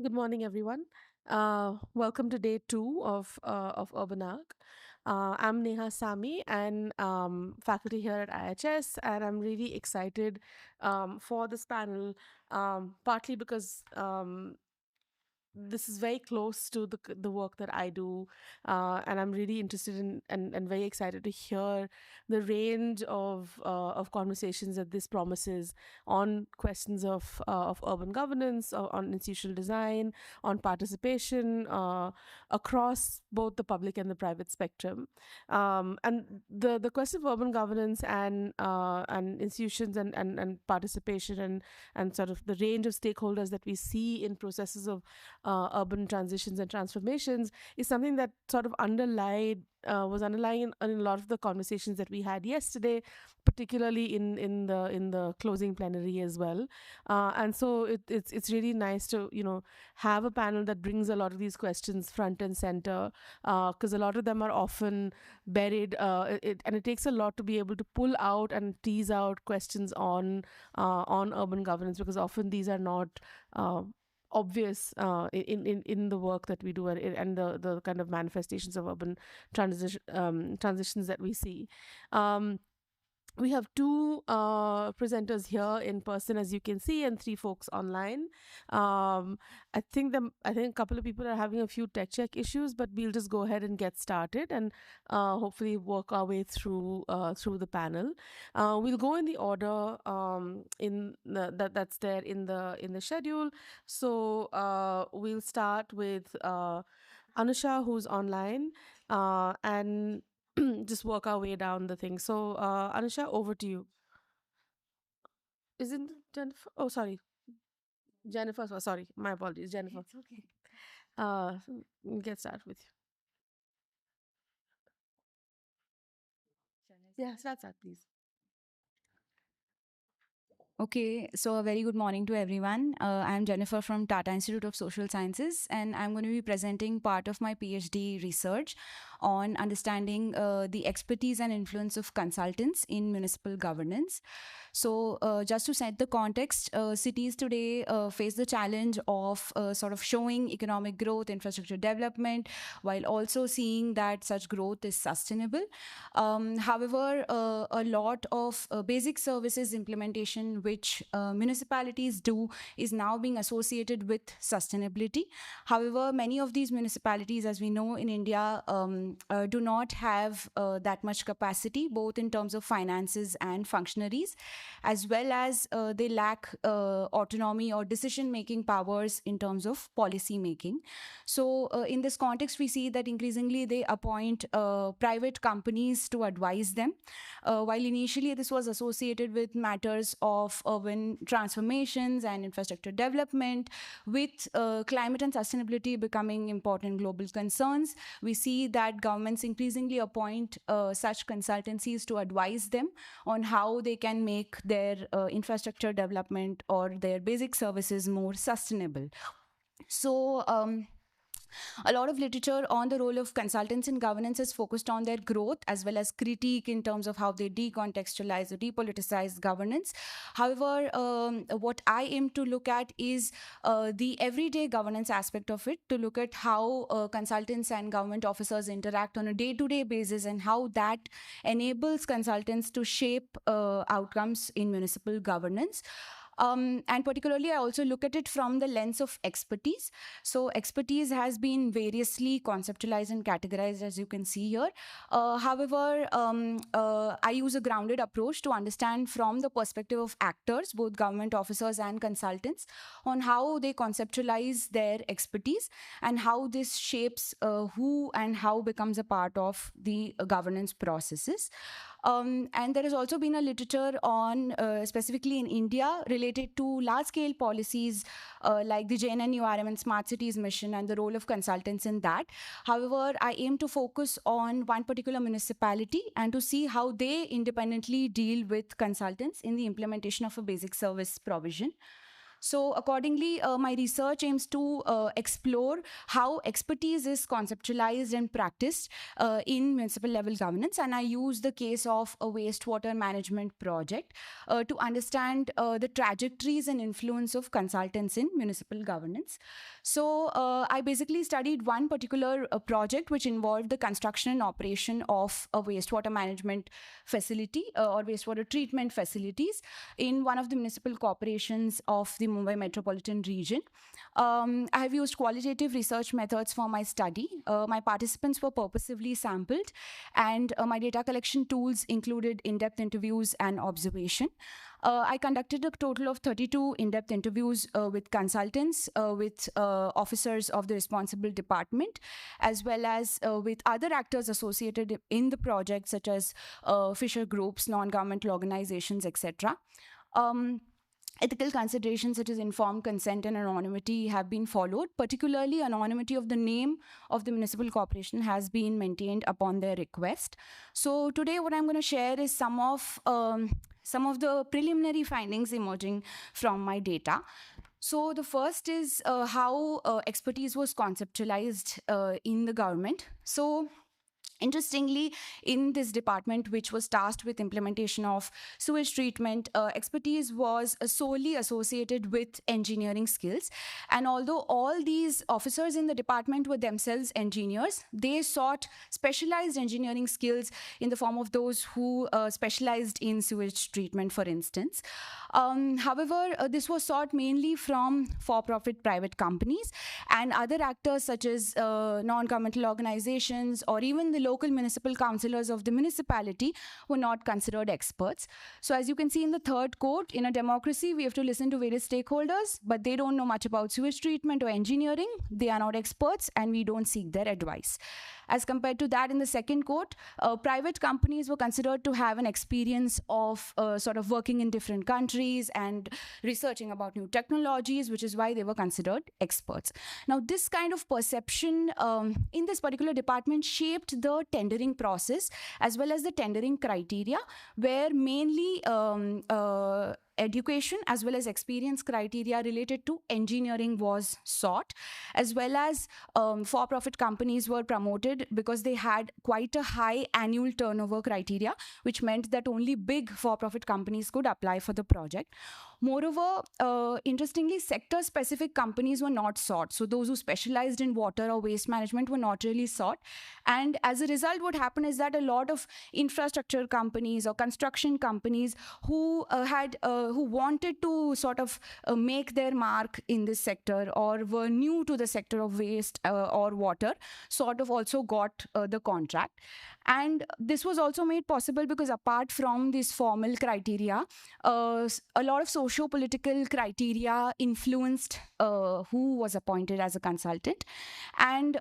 Good morning, everyone. Welcome to day two of Urban Arc. I'm Neha Sami and faculty here at IHS, and I'm really excited for this panel, partly because this is very close to the work that I do, and I'm really interested in and very excited to hear the range of conversations that this promises on questions of urban governance, on institutional design, on participation across both the public and the private spectrum. And the question of urban governance and institutions and participation and sort of the range of stakeholders that we see in processes of urban transitions and transformations is something that sort of was underlying in a lot of the conversations that we had yesterday, particularly in the closing plenary as well. And so it's really nice to have a panel that brings a lot of these questions front and center, because a lot of them are often buried, and it takes a lot to be able to pull out and tease out questions on urban governance, because often these are not obvious in the work that we do, and the kind of manifestations of urban transitions that we see. Um, we have two presenters here in person, as you can see, and three folks online. I think a couple of people are having a few tech check issues, but we'll just go ahead and get started and hopefully work our way through the panel. We'll go in the order that's there in the schedule. So we'll start with Anusha, who's online, and just work our way down the thing. So, Anusha, over to you. Isn't Jennifer? Oh, sorry, Jennifer. Sorry, my apologies, Jennifer. It's okay. Uh, get started with you. Shall I Yeah, start? start that, please. Okay, so a very good morning to everyone. I'm Jennifer from Tata Institute of Social Sciences, and I'm going to be presenting part of my PhD research on understanding the expertise and influence of consultants in municipal governance. So, just to set the context, cities today face the challenge of sort of showing economic growth, infrastructure development, while also seeing that such growth is sustainable. However, a lot of basic services implementation, which municipalities do, is now being associated with sustainability. However, many of these municipalities, as we know in India, do not have that much capacity, both in terms of finances and functionaries, as well as they lack autonomy or decision making powers in terms of policy making. So, in this context, we see that increasingly they appoint private companies to advise them. While initially this was associated with matters of urban transformations and infrastructure development, with climate and sustainability becoming important global concerns, we see that governments increasingly appoint such consultancies to advise them on how they can make their infrastructure development or their basic services more sustainable. So, a lot of literature on the role of consultants in governance is focused on their growth as well as critique in terms of how they decontextualize or depoliticize governance. However, what I aim to look at is the everyday governance aspect of it, to look at how consultants and government officers interact on a day to day basis and how that enables consultants to shape outcomes in municipal governance. And particularly, I also look at it from the lens of expertise. So, expertise has been variously conceptualized and categorized, as you can see here. However, I use a grounded approach to understand from the perspective of actors, both government officers and consultants, on how they conceptualize their expertise and how this shapes who and how becomes a part of the governance processes. And there has also been a literature on, specifically in India, related to large scale policies like the JNNURM and Smart Cities mission and the role of consultants in that. However, I aim to focus on one particular municipality and to see how they independently deal with consultants in the implementation of a basic service provision. So accordingly, my research aims to explore how expertise is conceptualized and practiced in municipal level governance. And I use the case of a wastewater management project to understand the trajectories and influence of consultants in municipal governance. So I basically studied one particular project which involved the construction and operation of a wastewater management facility or wastewater treatment facilities in one of the municipal corporations of the Mumbai metropolitan region. I have used qualitative research methods for my study. My participants were purposively sampled, and my data collection tools included in-depth interviews and observation. I conducted a total of 32 in-depth interviews with consultants, with officers of the responsible department, as well as with other actors associated in the project, such as fisher groups, non-governmental organizations, etc. Ethical considerations such as informed consent and anonymity have been followed. Particularly, anonymity of the name of the municipal corporation has been maintained upon their request. So today what I'm going to share is some of the preliminary findings emerging from my data. So the first is how expertise was conceptualized in the government. So interestingly, in this department, which was tasked with implementation of sewage treatment, expertise was solely associated with engineering skills. And although all these officers in the department were themselves engineers, they sought specialized engineering skills in the form of those who specialized in sewage treatment, for instance. However, this was sought mainly from for-profit private companies and other actors such as non-governmental organizations or even the local municipal councillors of the municipality were not considered experts. So as you can see in the third quote, in a democracy, we have to listen to various stakeholders, but they don't know much about sewage treatment or engineering. They are not experts, and we don't seek their advice. As compared to that, in the second quote, private companies were considered to have an experience of sort of working in different countries and researching about new technologies, which is why they were considered experts. Now, this kind of perception in this particular department shaped the tendering process as well as the tendering criteria, where mainly education as well as experience criteria related to engineering was sought, as well as for-profit companies were promoted because they had quite a high annual turnover criteria, which meant that only big for-profit companies could apply for the project. Moreover, interestingly, sector-specific companies were not sought. So those who specialized in water or waste management were not really sought. And as a result, what happened is that a lot of infrastructure companies or construction companies who wanted to sort of make their mark in this sector or were new to the sector of waste or water sort of also got the contract. And this was also made possible because apart from these formal criteria, a lot of socio-political criteria influenced who was appointed as a consultant. And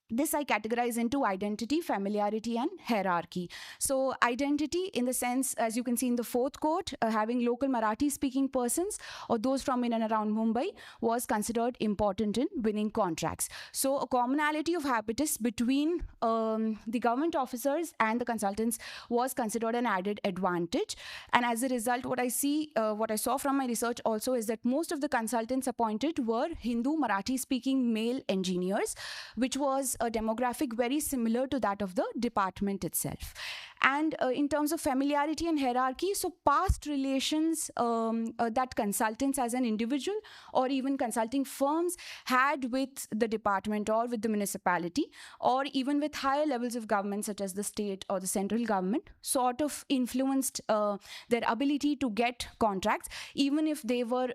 this I categorize into identity, familiarity, and hierarchy. So identity in the sense, as you can see in the fourth quote, having local Marathi-speaking persons or those from in and around Mumbai was considered important in winning contracts. So a commonality of habitus between the government officers and the consultants was considered an added advantage. And as a result, what I saw from my research also is that most of the consultants appointed were Hindu Marathi-speaking male engineers, which was a demographic very similar to that of the department itself. And in terms of familiarity and hierarchy, so past relations that consultants as an individual or even consulting firms had with the department or with the municipality or even with higher levels of government such as the state or the central government sort of influenced their ability to get contracts, even if they were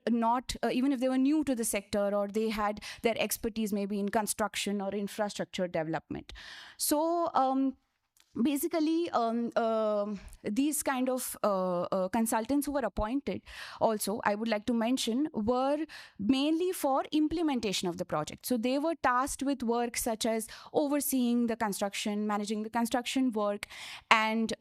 new to the sector or they had their expertise maybe in construction or infrastructure development. So basically, these kind of consultants who were appointed also, I would like to mention, were mainly for implementation of the project. So they were tasked with work such as overseeing the construction, managing the construction work, and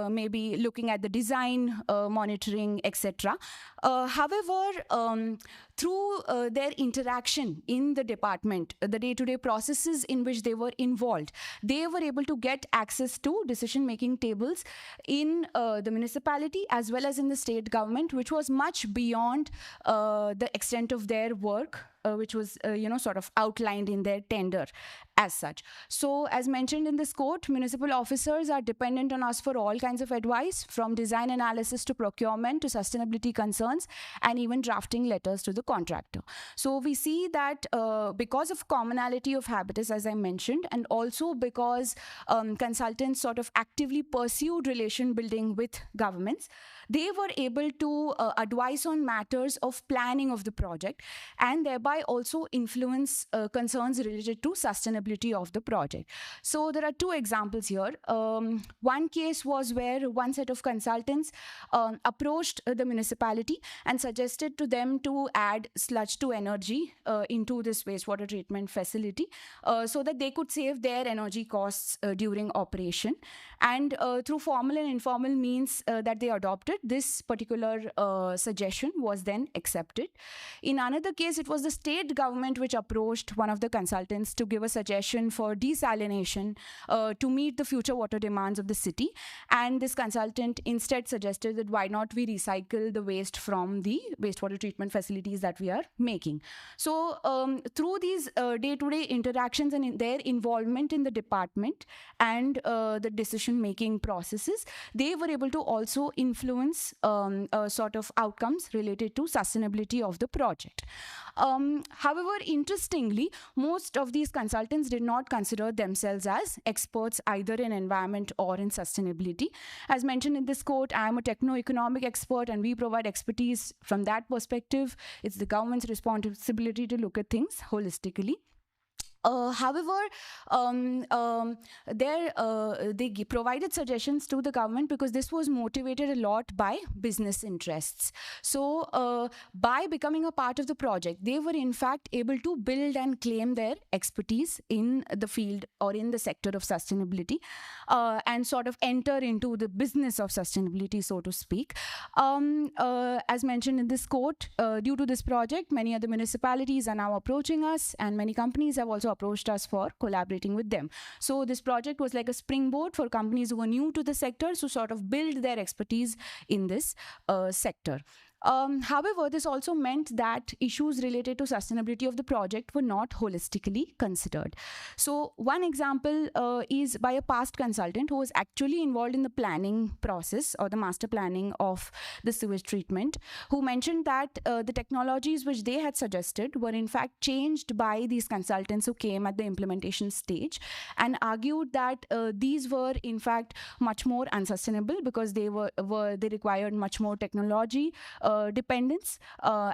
maybe looking at the design, monitoring, etc. However, through their interaction in the department, the day-to-day processes in which they were involved, they were able to get access to decision-making tables in the municipality as well as in the state government, which was much beyond the extent of their work, which was, sort of outlined in their tender as such. So, as mentioned in this quote, municipal officers are dependent on us for all kinds of advice, from design analysis to procurement to sustainability concerns, and even drafting letters to the contractor. So, we see that because of commonality of habitus, as I mentioned, and also because consultants sort of actively pursued relation building with governments, they were able to advise on matters of planning of the project and thereby also influence concerns related to sustainability of the project. So there are two examples here. One case was where one set of consultants approached the municipality and suggested to them to add sludge to energy into this wastewater treatment facility so that they could save their energy costs during operation. And through formal and informal means that they adopted, this particular suggestion was then accepted. In another case, it was the state government which approached one of the consultants to give a suggestion for desalination to meet the future water demands of the city. And this consultant instead suggested that why not we recycle the waste from the wastewater treatment facilities that we are making. So through these day-to-day interactions and in their involvement in the department and the decision-making processes, they were able to also influence sort of outcomes related to sustainability of the project. However, interestingly, most of these consultants did not consider themselves as experts either in environment or in sustainability. As mentioned in this quote, I am a techno-economic expert and we provide expertise from that perspective. It's the government's responsibility to look at things holistically. However, they provided suggestions to the government because this was motivated a lot by business interests. So by becoming a part of the project, they were in fact able to build and claim their expertise in the field or in the sector of sustainability and sort of enter into the business of sustainability, so to speak. As mentioned in this quote, due to this project, many other municipalities are now approaching us, and many companies have also approached us for collaborating with them. So this project was like a springboard for companies who were new to the sector to sort of build their expertise in this sector. However, this also meant that issues related to sustainability of the project were not holistically considered. So one example is by a past consultant who was actually involved in the planning process or the master planning of the sewage treatment, who mentioned that the technologies which they had suggested were in fact changed by these consultants who came at the implementation stage, and argued that these were in fact much more unsustainable because they required much more technology dependence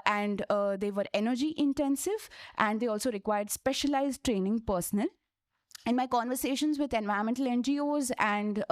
and they were energy intensive, and they also required specialized training personnel. In my conversations with environmental NGOs and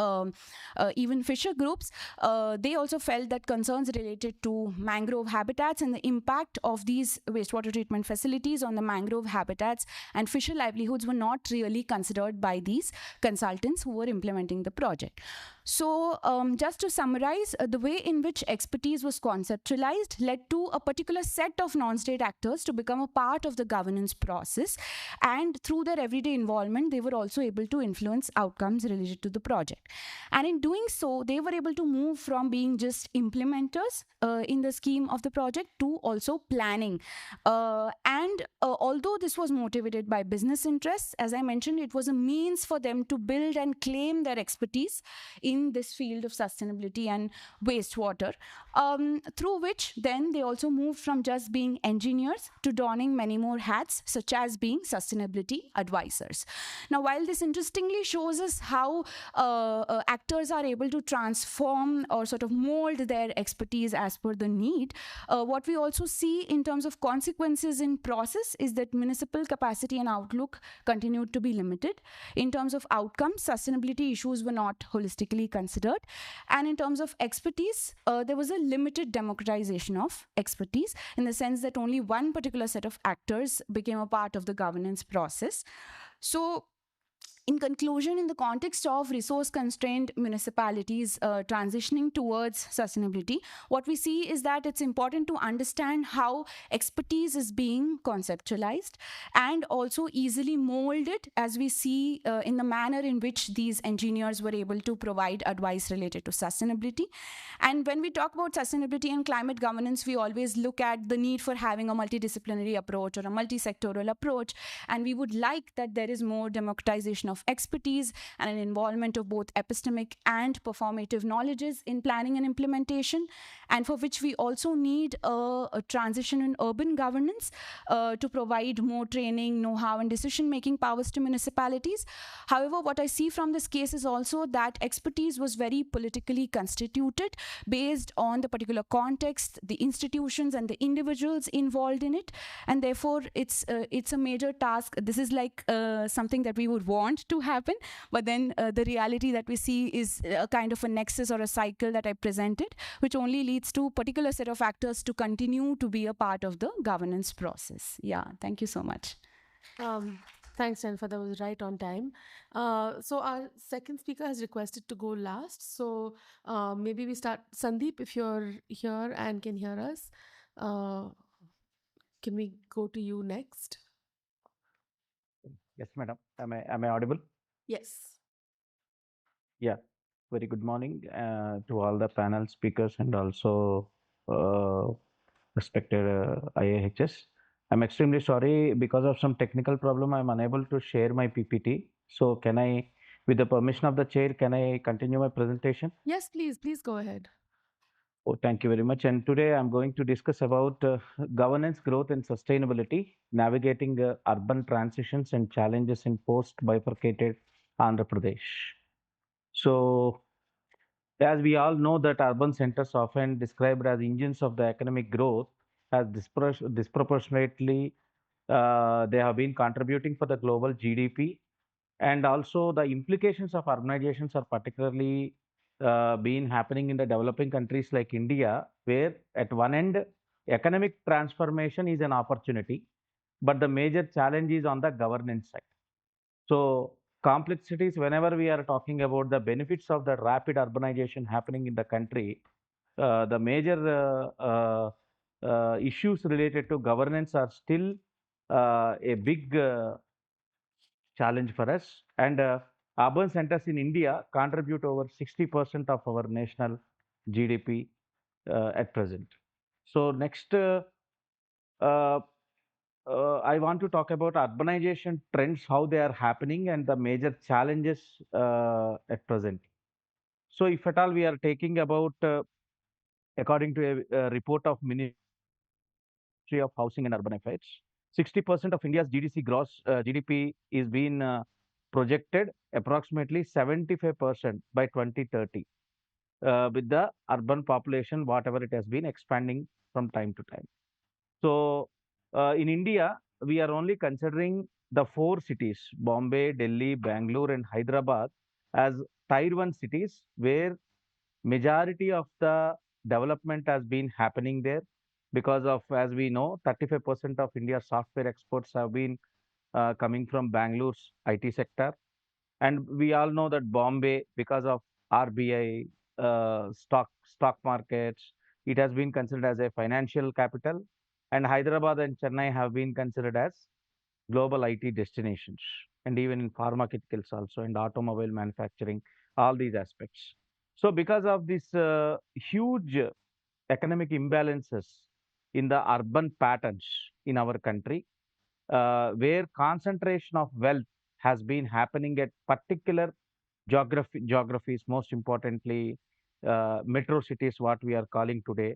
even fisher groups, they also felt that concerns related to mangrove habitats and the impact of these wastewater treatment facilities on the mangrove habitats and fisher livelihoods were not really considered by these consultants who were implementing the project. So just to summarize, the way in which expertise was conceptualized led to a particular set of non-state actors to become a part of the governance process, and through their everyday involvement, they were also able to influence outcomes related to the project. And in doing so, they were able to move from being just implementers in the scheme of the project to also planning. And although this was motivated by business interests, as I mentioned, it was a means for them to build and claim their expertise in this field of sustainability and wastewater, through which then they also moved from just being engineers to donning many more hats, such as being sustainability advisors. Now, while this interestingly shows us how actors are able to transform or sort of mold their expertise as per the need, what we also see in terms of consequences in process is that municipal capacity and outlook continued to be limited. In terms of outcomes, sustainability issues were not holistically considered. And in terms of expertise, there was a limited democratization of expertise in the sense that only one particular set of actors became a part of the governance process. So In conclusion, in the context of resource constrained municipalities transitioning towards sustainability, what we see is that it's important to understand how expertise is being conceptualized and also easily molded, as we see in the manner in which these engineers were able to provide advice related to sustainability. And when we talk about sustainability and climate governance, we always look at the need for having a multidisciplinary approach or a multi-sectoral approach. And we would like that there is more democratization of expertise and an involvement of both epistemic and performative knowledges in planning and implementation, and for which we also need a transition in urban governance to provide more training, know-how, and decision-making powers to municipalities. However, what I see from this case is also that expertise was very politically constituted based on the particular context, the institutions, and the individuals involved in it, and therefore it's a major task. This is like something that we would want to happen, but then the reality that we see is a kind of a nexus or a cycle that I presented, which only leads to a particular set of actors to continue to be a part of the governance process. Yeah, thank you so much. Thanks, Jennifer. That was right on time. So our second speaker has requested to go last. So maybe we start. Sandeep, if you're here and can hear us, can we go to you next? Yes, madam. Am I audible? Yes. Yeah. Very good morning to all the panel speakers and also uh, respected IAHS. I'm extremely sorry because of some technical problem. I'm unable to share my PPT. So can I, with the permission of the chair, can I continue my presentation? Yes, please. Please go ahead. Oh, thank you very much. And today I'm going to discuss about governance, growth, and sustainability, navigating urban transitions and challenges in post-bifurcated Andhra Pradesh. So, as we all know that urban centers often described as engines of the economic growth, has disproportionately they have been contributing for the global GDP, and also the implications of urbanizations are particularly been happening in the developing countries like India, where at one end economic transformation is an opportunity, but the major challenge is on the governance side. So complexities, whenever we are talking about the benefits of the rapid urbanization happening in the country, the major issues related to governance are still a big challenge for us. And urban centers in India contribute over 60% of our national GDP at present. So next, uh, I want to talk about urbanization trends, how they are happening, and the major challenges at present. So, if at all we are taking about, according to a report of Ministry of Housing and Urban Affairs, 60% of India's GDC gross GDP is being projected approximately 75% by 2030, with the urban population, whatever it has been expanding from time to time. So, in India, we are only considering the four cities, Bombay, Delhi, Bangalore, and Hyderabad, as tier one cities where majority of the development has been happening there because of, as we know, 35% of India's software exports have been coming from Bangalore's IT sector. And we all know that Bombay, because of RBI, stock markets, it has been considered as a financial capital. And Hyderabad and Chennai have been considered as global IT destinations, and even in pharmaceuticals also, and automobile manufacturing, all these aspects. So, because of this huge economic imbalances in the urban patterns in our country, where concentration of wealth has been happening at particular geographies, most importantly, metro cities, what we are calling today.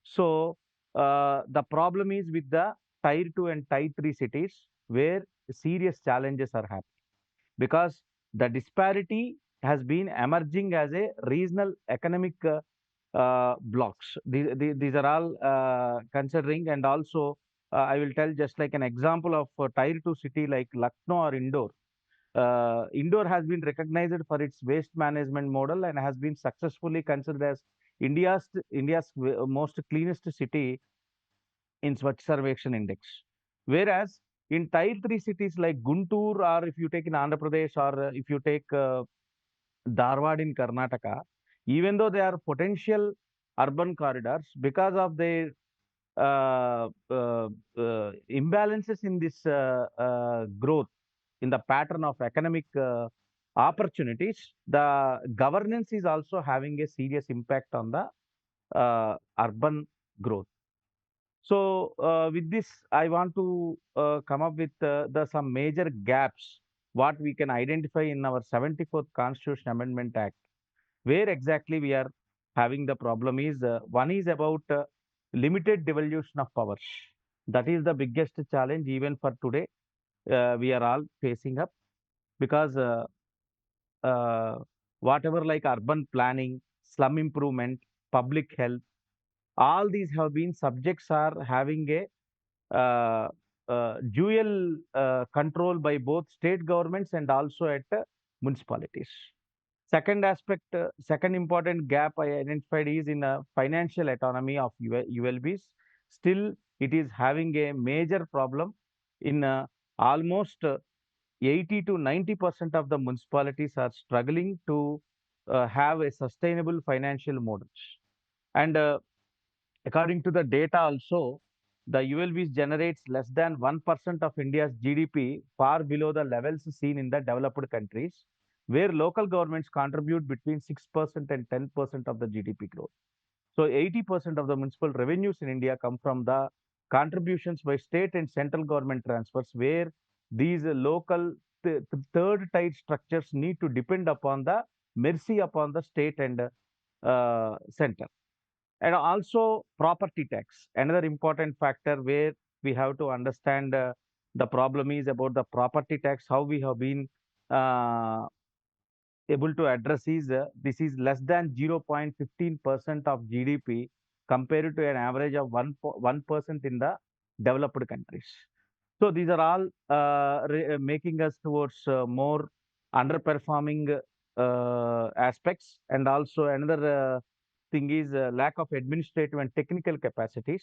So the problem is with the tier 2 and tier 3 cities where serious challenges are happening because the disparity has been emerging as a regional economic blocks. These are all considering, and also I will tell just like an example of a tier 2 city like Lucknow or Indore. Indore has been recognized for its waste management model and has been successfully considered as India's most cleanest city in Swachh Sarvekshan Index. Whereas in tier 3 cities like Guntur, or if you take in Andhra Pradesh, or if you take Dharwad in Karnataka, even though they are potential urban corridors, because of their imbalances in this growth, in the pattern of economic opportunities, the governance is also having a serious impact on the urban growth. So with this, I want to come up with the some major gaps what we can identify in our 74th Constitution Amendment Act. Where exactly we are having the problem is, one is about limited devolution of powers. That is the biggest challenge even for today. We are all facing up, because uh, whatever like urban planning, slum improvement, public health, all these have been subjects are having a dual control by both state governments and also at municipalities. Second aspect, second important gap I identified is in financial autonomy of ULBs. Still, it is having a major problem in almost 80 to 90% of the municipalities are struggling to have a sustainable financial models. And according to the data also, the ULBs generates less than 1% of India's GDP, far below the levels seen in the developed countries, where local governments contribute between 6% and 10% of the GDP growth. So 80% of the municipal revenues in India come from the contributions by state and central government transfers, where these local third tier structures need to depend upon the mercy upon the state and center. And also property tax, another important factor where we have to understand the problem is about the property tax. How we have been uh, able to address is, this is less than 0.15% of GDP compared to an average of 1% in the developed countries. So these are all making us towards more underperforming aspects. And also another thing is lack of administrative and technical capacities.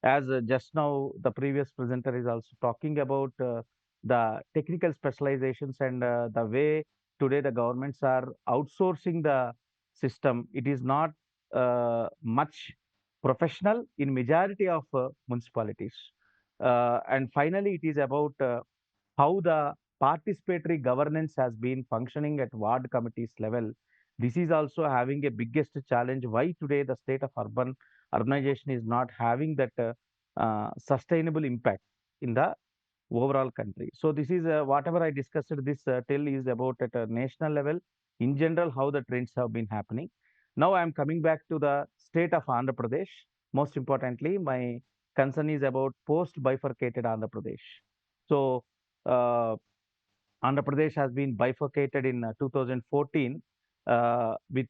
As just now the previous presenter is also talking about the technical specializations, and the way today the governments are outsourcing the system. It is not much professional in majority of municipalities. And finally, it is about how the participatory governance has been functioning at ward committees level. This is also having a biggest challenge. Why today the state of urbanization is not having that sustainable impact in the overall country. So this is whatever I discussed. This till is about at a national level, in general, how the trends have been happening. Now I am coming back to the state of Andhra Pradesh. Most importantly, my concern is about post bifurcated Andhra Pradesh. So uh, Andhra Pradesh has been bifurcated in 2014 with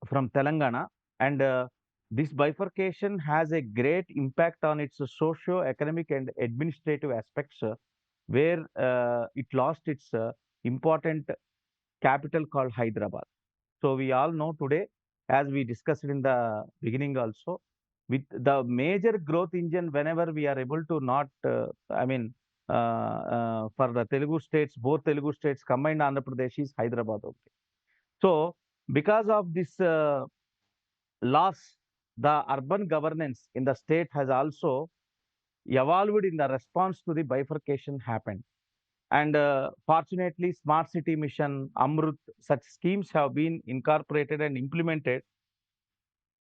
from Telangana, and this bifurcation has a great impact on its socio-economic and administrative aspects, where it lost its important capital called Hyderabad. So we all know today, as we discussed in the beginning also, with the major growth engine, whenever we are able to not, for the Telugu states, both Telugu states combined, Andhra Pradesh is Hyderabad. Okay. So because of this loss, the urban governance in the state has also evolved in the response to the bifurcation happened. And fortunately, Smart City Mission, Amrut, such schemes have been incorporated and implemented,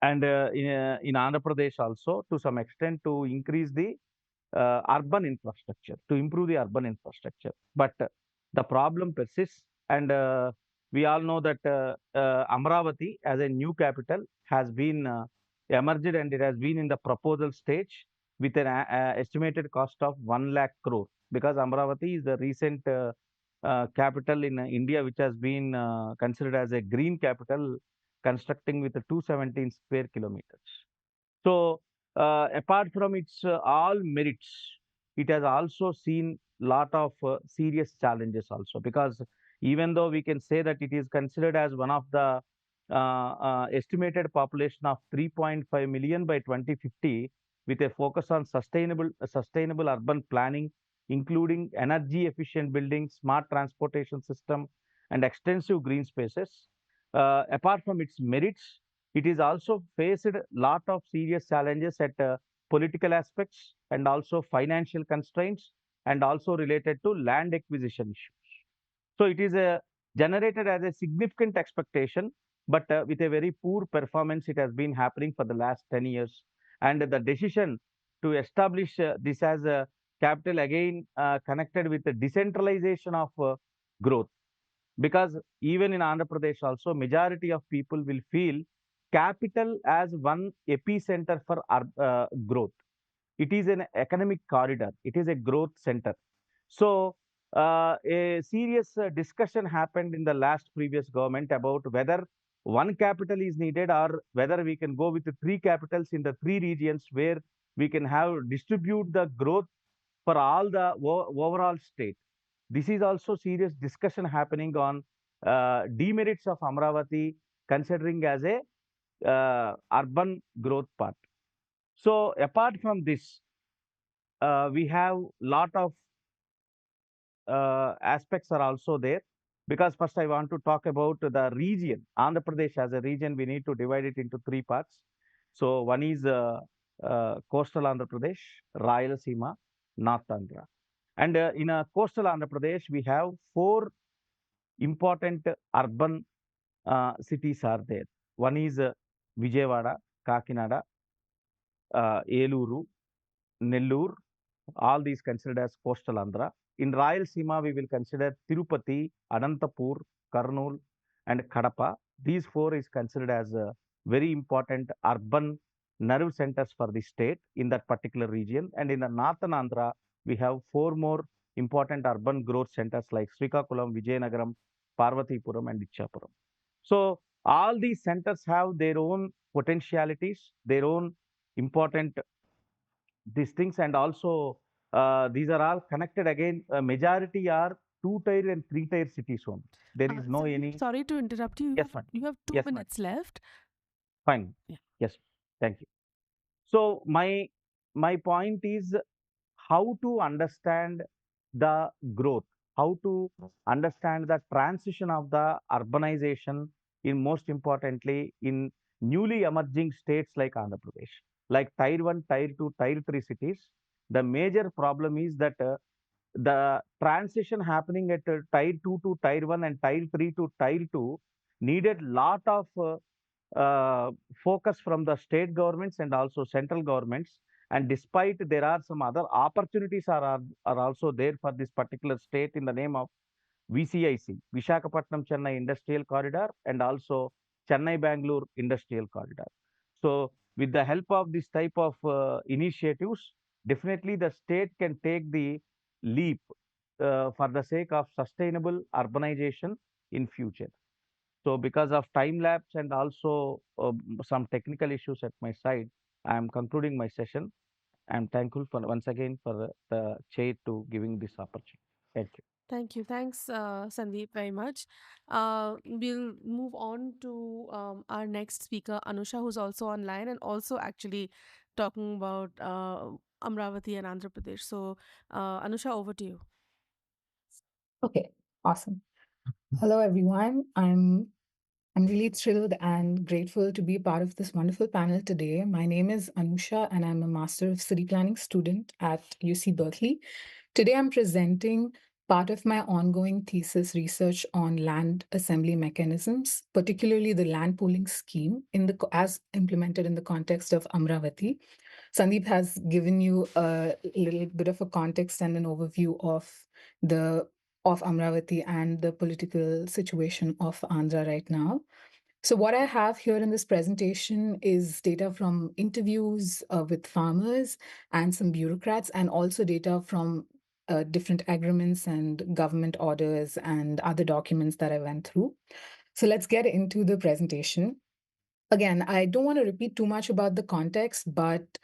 and in Andhra Pradesh also to some extent to increase the urban infrastructure, to improve the urban infrastructure. But the problem persists, and we all know that Amaravati as a new capital has been emerged, and it has been in the proposal stage with an estimated cost of 1 lakh crore, because Amaravati is the recent capital in India which has been considered as a green capital, constructing with 217 square kilometers. So, apart from its all merits, it has also seen lot of serious challenges also, because even though we can say that it is considered as one of the estimated population of 3.5 million by 2050, with a focus on sustainable urban planning, including energy efficient buildings, smart transportation system, and extensive green spaces. Apart from its merits, it is also faced a lot of serious challenges at political aspects and also financial constraints and also related to land acquisition issues. So it is generated as a significant expectation, but with a very poor performance, it has been happening for the last 10 years. And the decision to establish this as a capital again connected with the decentralization of growth, because even in Andhra Pradesh also majority of people will feel capital as one epicenter for growth. It is an economic corridor. It is a growth center. So a serious discussion happened in the last previous government about whether one capital is needed or whether we can go with the three capitals in the three regions where we can have distribute the growth for all the overall state. This is also serious discussion happening on demerits of Amaravati considering as a urban growth part. So apart from this, we have lot of aspects are also there, because first I want to talk about the region. Andhra Pradesh as a region, we need to divide it into three parts. So one is coastal Andhra Pradesh, Rayalaseema, North Andhra. And in coastal Andhra Pradesh, we have four important urban cities are there. One is Vijayawada, Kakinada, Eluru, Nellore, all these considered as coastal Andhra. In Rayalaseema, we will consider Tirupati, Anantapur, Kurnool, and Kadapa. These four is considered as very important urban nerve centers for the state in that particular region. And in the northern Andhra, we have four more important urban growth centers like Srikakulam, Vijayanagaram, Parvatipuram, and Ichapuram. So all these centers have their own potentialities, their own important these things, and also these are all connected again. Majority are two-tier and three-tier cities only. There is no Sandeep, any. sorry to interrupt you. Yes, ma'am. You have two Yes, ma'am. minutes left. Fine. Yeah. Yes. Thank you. So my point is how to understand the growth, how to understand the transition of the urbanization in most importantly in newly emerging states like Andhra Pradesh, like Tier 1, Tier 2, Tier 3 cities. The major problem is that the transition happening at Tier 2 to Tier 1 and Tier 3 to Tier 2 needed lot of focus from the state governments and also central governments. And despite there are some other opportunities are also there for this particular state in the name of VCIC, Visakhapatnam Chennai Industrial Corridor, and also Chennai Bangalore Industrial Corridor. So with the help of this type of initiatives, definitely the state can take the leap for the sake of sustainable urbanization in future. So because of time lapse and also some technical issues at my side, I am concluding my session. I am thankful for once again for the chair to giving this opportunity. Thank you. Thank you. Thanks, Sandeep, very much. We'll move on to our next speaker, Anusha, who's also online and also actually talking about Amravati and Andhra Pradesh. So, Anusha, over to you. Okay, awesome. Hello, everyone. I'm really thrilled and grateful to be a part of this wonderful panel today. My name is Anusha, and I'm a Master of City Planning student at UC Berkeley. Today, I'm presenting part of my ongoing thesis research on land assembly mechanisms, particularly the land pooling scheme as implemented in the context of Amravati. Sandeep has given you a little bit of a context and an overview of Amravati and the political situation of Andhra right now. So what I have here in this presentation is data from interviews with farmers and some bureaucrats, and also data from different agreements and government orders and other documents that I went through. So let's get into the presentation. Again, I don't want to repeat too much about the context, but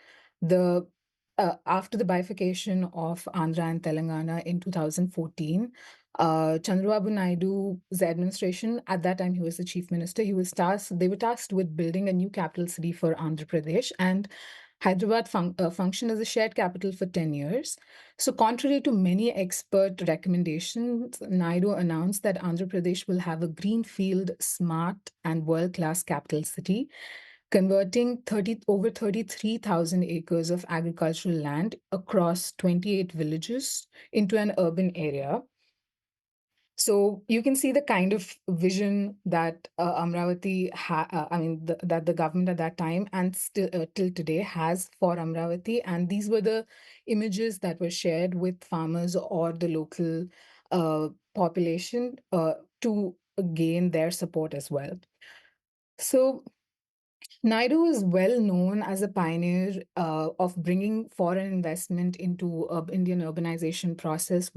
after the bifurcation of Andhra and Telangana in 2014, Chandrababu Naidu's administration, at that time he was the chief minister, they were tasked with building a new capital city for Andhra Pradesh. And Hyderabad functioned as a shared capital for 10 years. So, contrary to many expert recommendations, Naidu announced that Andhra Pradesh will have a greenfield, smart, and world class capital city, converting over 33,000 acres of agricultural land across 28 villages into an urban area. So you can see the kind of vision that Amravati, that the government at that time and still till today has for Amravati. And these were the images that were shared with farmers or the local population to gain their support as well. So Naidu is well known as a pioneer of bringing foreign investment into Indian urbanization process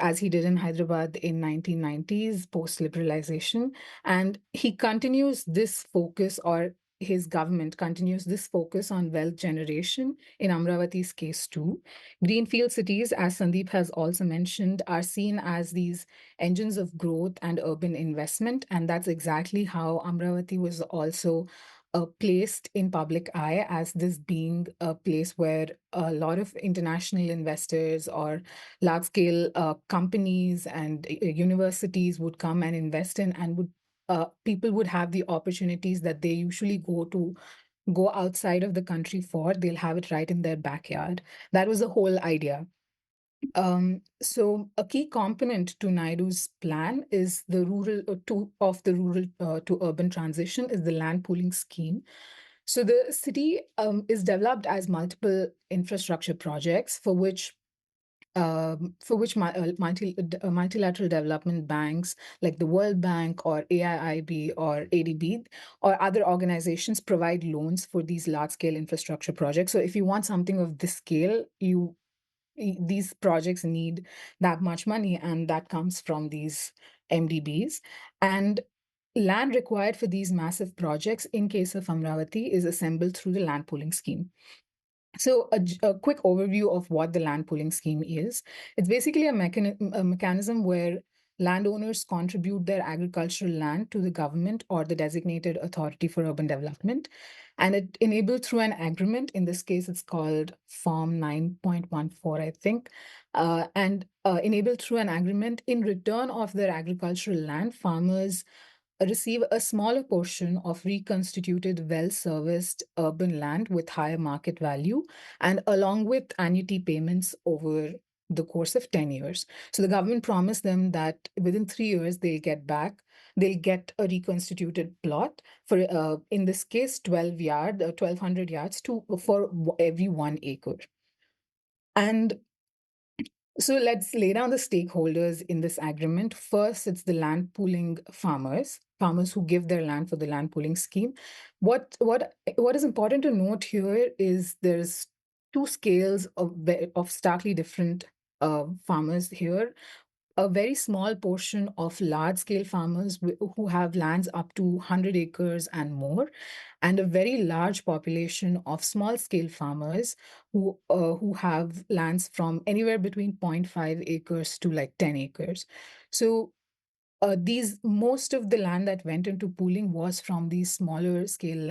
as he did in Hyderabad in 1990s post-liberalization. And he continues this focus, or his government continues this focus on wealth generation in Amravati's case too. Greenfield cities, as Sandeep has also mentioned, are seen as these engines of growth and urban investment. And that's exactly how Amravati was also placed in public eye as this being a place where a lot of international investors or large scale companies and universities would come and invest in, and would people would have the opportunities that they usually go outside of the country for. They'll have it right in their backyard. That was the whole idea. So a key component to Naidu's plan is the rural to urban transition is the land pooling scheme. So the city is developed as multiple infrastructure projects for which multilateral development banks like the World Bank or AIIB or ADB or other organizations provide loans for these large-scale infrastructure projects. So if you want something of this scale, these projects need that much money, and that comes from these MDBs. And land required for these massive projects, in case of Amravati, is assembled through the land pooling scheme. So a quick overview of what the land pooling scheme is. It's basically a mechanism where landowners contribute their agricultural land to the government or the designated authority for urban development. And it enabled through an agreement. In this case, it's called Form 9.14, I think. And enabled through an agreement, in return of their agricultural land, farmers receive a smaller portion of reconstituted, well-serviced urban land with higher market value, and along with annuity payments over the course of 10 years. So the government promised them that within 3 years, they'll get a reconstituted plot for, in this case, 1,200 yards for every 1 acre. And so let's lay down the stakeholders in this agreement. First, it's the land pooling farmers who give their land for the land pooling scheme. What is important to note here is there's two scales of starkly different farmers here. A very small portion of large scale farmers who have lands up to 100 acres and more, and a very large population of small scale farmers who have lands from anywhere between 0.5 acres to like 10 acres. So most of the land that went into pooling was from these smaller scale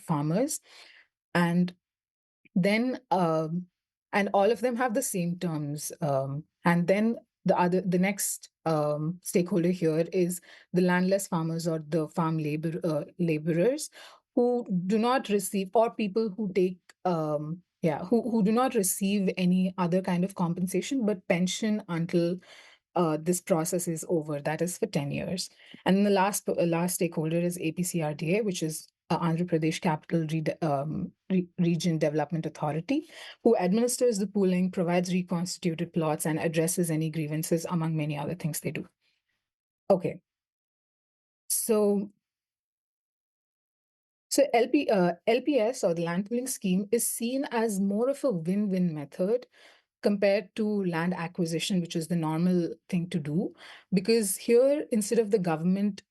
farmers, and then and all of them have the same terms. And then the next stakeholder here is the landless farmers or the farm laborers who do not receive, or people who take who do not receive any other kind of compensation but pension until this process is over. That is for 10 years. And the last stakeholder is APCRDA, which is Andhra Pradesh Capital Region Development Authority, who administers the pooling, provides reconstituted plots, and addresses any grievances, among many other things they do. Okay. So LPS, or the land pooling scheme, is seen as more of a win-win method compared to land acquisition, which is the normal thing to do. Because here, instead of the government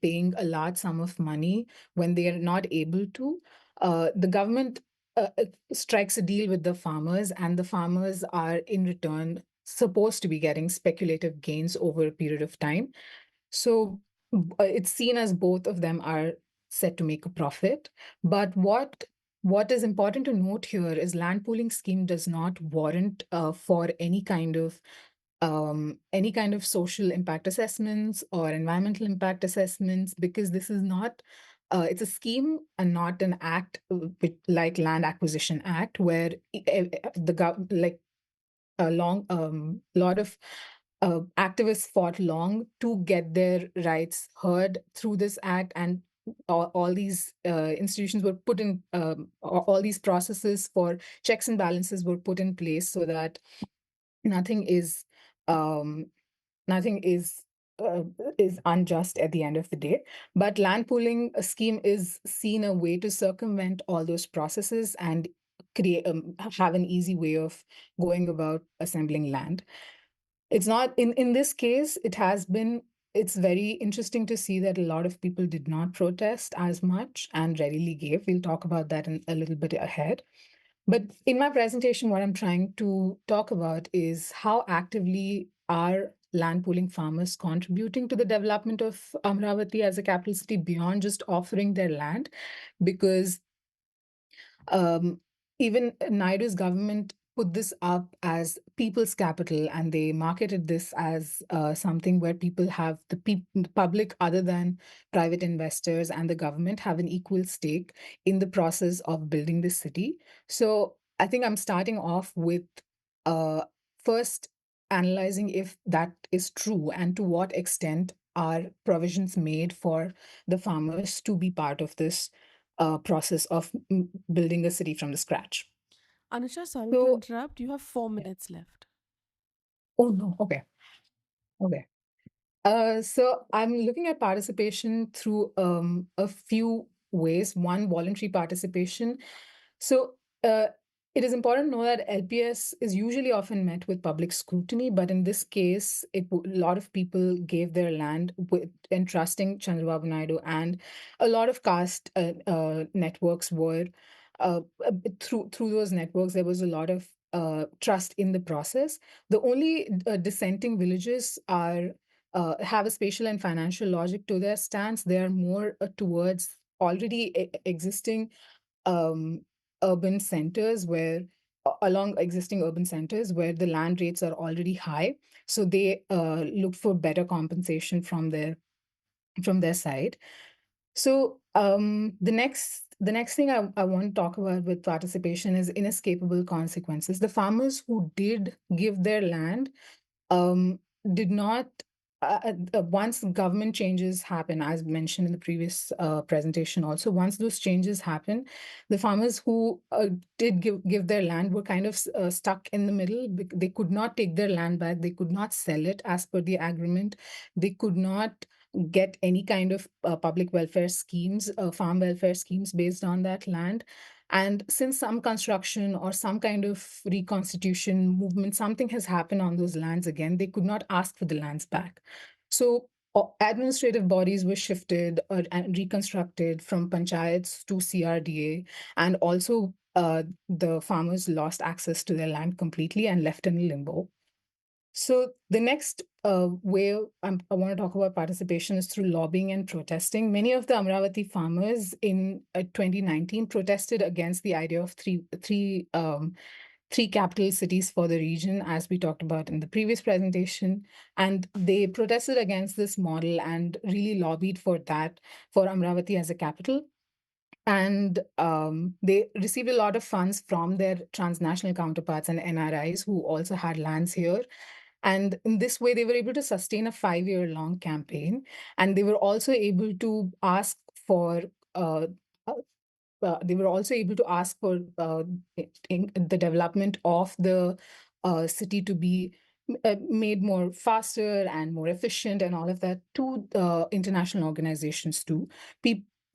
paying a large sum of money when they are not able to, the government strikes a deal with the farmers, and the farmers are in return supposed to be getting speculative gains over a period of time. So it's seen as both of them are set to make a profit. But what what is important to note here is land pooling scheme does not warrant for any kind of social impact assessments or environmental impact assessments, because this is not it's a scheme and not an act like Land Acquisition Act, where like a long lot of activists fought long to get their rights heard through this act, and all these institutions were put in all these processes for checks and balances were put in place so that nothing is um, nothing is unjust at the end of the day. But land pooling scheme is seen a way to circumvent all those processes and create have an easy way of going about assembling land. It's not in this case, it's very interesting to see that a lot of people did not protest as much and readily gave. We'll talk about that in a little bit ahead. But in my presentation, what I'm trying to talk about is how actively are land pooling farmers contributing to the development of Amaravati as a capital city beyond just offering their land. Because um, even Naidu's government put this up as people's capital, and they marketed this as something where people have the public, other than private investors and the government, have an equal stake in the process of building the city. So I think I'm starting off with uh, first analyzing if that is true and to what extent are provisions made for the farmers to be part of this process of building a city from the scratch. Anusha, sorry to So, interrupt. You have 4 minutes left. oh no, okay, okay. So I'm looking at participation through a few ways. One, voluntary participation. So uh, it is important to know that LPS is usually often met with public scrutiny, but in this case, a lot of people gave their land with entrusting Chandrababu Naidu, and a lot of caste networks were through those networks. There was a lot of trust in the process. The only dissenting villages are have a spatial and financial logic to their stance. They are more towards already existing um, urban centers where along existing urban centers where the land rates are already high. So they look for better compensation from their side. So the next thing I want to talk about with participation is inescapable consequences. The farmers who did give their land um, did not, once government changes happen, as mentioned in the previous presentation also, once those changes happen, the farmers who did give their land were kind of stuck in the middle. They could not take their land back. They could not sell it as per the agreement. They could not get any kind of public welfare schemes, farm welfare schemes based on that land. And since some construction or some kind of reconstitution movement, something has happened on those lands again, they could not ask for the lands back. So administrative bodies were shifted and reconstructed from panchayats to CRDA, and also the farmers lost access to their land completely and left in limbo. So the next way I want to talk about participation is through lobbying and protesting. Many of the Amaravati farmers in 2019 protested against the idea of three capital cities for the region, as we talked about in the previous presentation. And they protested against this model and really lobbied for that, for Amaravati as a capital. And they received a lot of funds from their transnational counterparts and NRIs who also had lands here. And in this way, they were able to sustain a 5-year-long campaign. And they were also able to ask for uh, they were also able to ask for the development of the city to be made more faster and more efficient and all of that to international organizations too.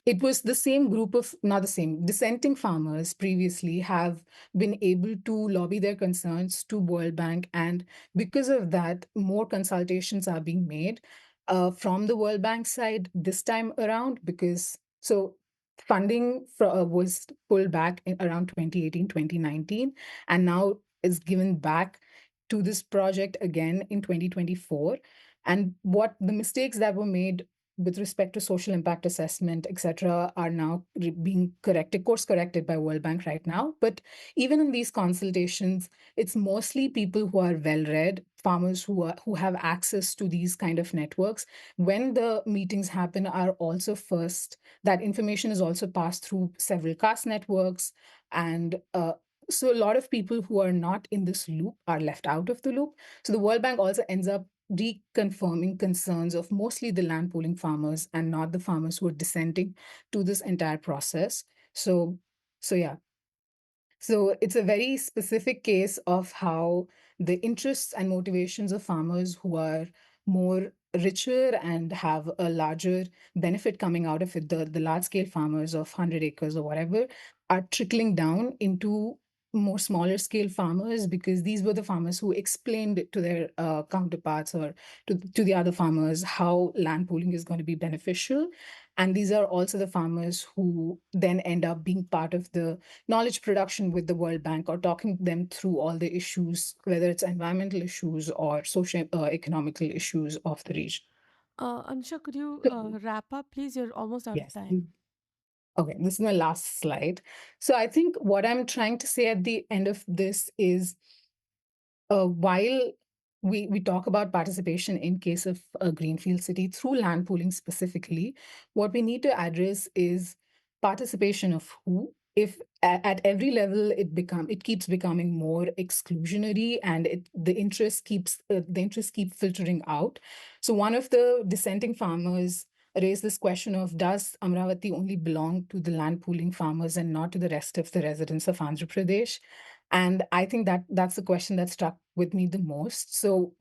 It was the same group of, not the same, dissenting farmers previously have been able to lobby their concerns to World Bank. And because of that, more consultations are being made from the World Bank side this time around, because so funding was pulled back in around 2018, 2019, and now is given back to this project again in 2024. And what the mistakes that were made with respect to social impact assessment, etc., are now being corrected, course corrected by World Bank right now. But even in these consultations, it's mostly people who are well-read, farmers who have access to these kind of networks. When the meetings happen, are also first that information is also passed through several caste networks, and so a lot of people who are not in this loop are left out of the loop. So the World Bank also ends up reconfirming concerns of mostly the land pooling farmers and not the farmers who are dissenting to this entire process. So yeah, so it's a very specific case of how the interests and motivations of farmers who are more richer and have a larger benefit coming out of it, the large scale farmers of 100 acres or whatever, are trickling down into more smaller scale farmers, because these were the farmers who explained it to their counterparts or to the other farmers how land pooling is going to be beneficial. And these are also the farmers who then end up being part of the knowledge production with the World Bank, or talking them through all the issues, whether it's environmental issues or social economical issues of the region. Anusha, could you So, wrap up, please? You're almost out of yes. time. Okay, this is my last slide. So I think what I'm trying to say at the end of this is, while we talk about participation in case of a greenfield city through land pooling specifically, what we need to address is participation of who. If at every level it keeps becoming more exclusionary, and the interest keep filtering out. So one of the dissenting farmers raised this question of, does Amaravati only belong to the land pooling farmers and not to the rest of the residents of Andhra Pradesh? And I think that that's the question that struck with me the most. So,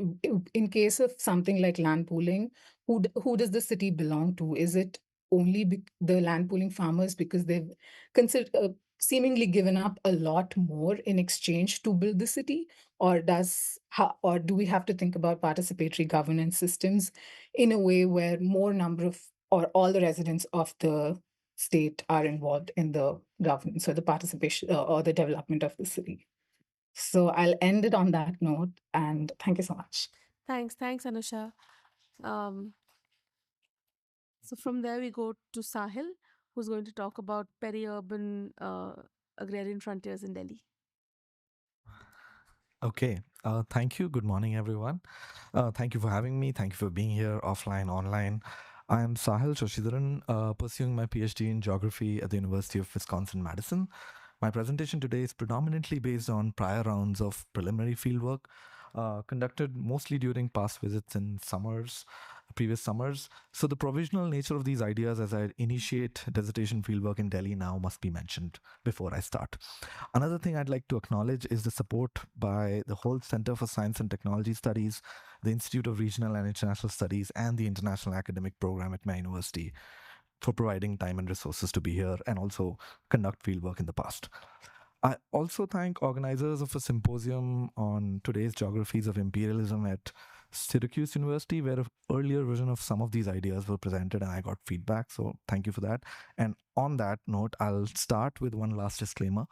in case of something like land pooling, who does the city belong to? Is it only the land pooling farmers because they've seemingly given up a lot more in exchange to build the city, or or do we have to think about participatory governance systems in a way where more number of or all the residents of the state are involved in the governance or the participation or the development of the city? So I'll end it on that note, and thank you so much. Thanks, Anusha. Um, so from there we go to Sahil, who's going to talk about peri-urban agrarian frontiers in Delhi. Okay. Thank you. Good morning, everyone. Thank you for having me. Thank you for being here offline, online. I am Sahil Shashidharan, pursuing my PhD in geography at the University of Wisconsin-Madison. My presentation today is predominantly based on prior rounds of preliminary fieldwork conducted mostly during past visits in previous summers. So the provisional nature of these ideas as I initiate dissertation fieldwork in Delhi now must be mentioned before I start. Another thing I'd like to acknowledge is the support by the whole Center for Science and Technology Studies, the Institute of Regional and International Studies, and the International Academic Program at my university for providing time and resources to be here and also conduct fieldwork in the past. I also thank organizers of a symposium on today's geographies of imperialism at Syracuse University, where an earlier version of some of these ideas were presented and I got feedback. So thank you for that. And on that note, I'll start with one last disclaimer.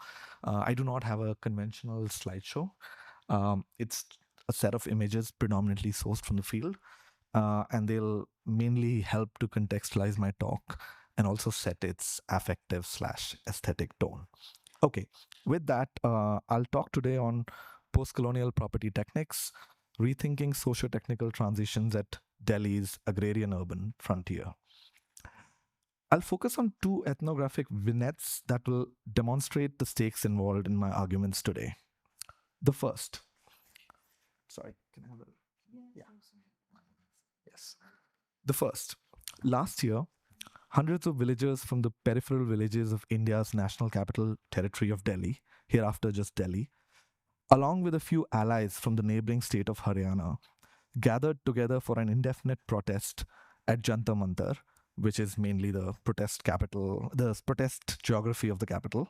I do not have a conventional slideshow. It's a set of images predominantly sourced from the field, and they'll mainly help to contextualize my talk and also set its affective/aesthetic tone. Okay, with that, I'll talk today on post-colonial property techniques, rethinking socio-technical transitions at Delhi's agrarian-urban frontier. I'll focus on two ethnographic vignettes that will demonstrate the stakes involved in my arguments today. The first, sorry, can I have a, yeah. Yes. The first, last year, hundreds of villagers from the peripheral villages of India's national capital territory of Delhi, hereafter just Delhi, along with a few allies from the neighboring state of Haryana, gathered together for an indefinite protest at Jantar Mantar, which is mainly the protest geography of the capital,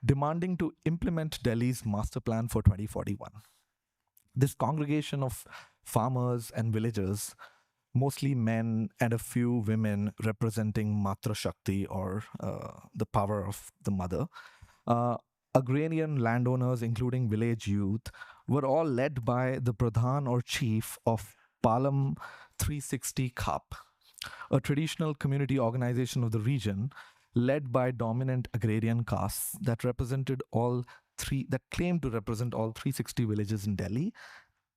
demanding to implement Delhi's master plan for 2041. This congregation of farmers and villagers, mostly men and a few women representing Matra Shakti, or the power of the mother, agrarian landowners, including village youth, were all led by the Pradhan or chief of Palam 360 Khap. a traditional community organization of the region led by dominant agrarian castes that claimed to represent all 360 villages in Delhi,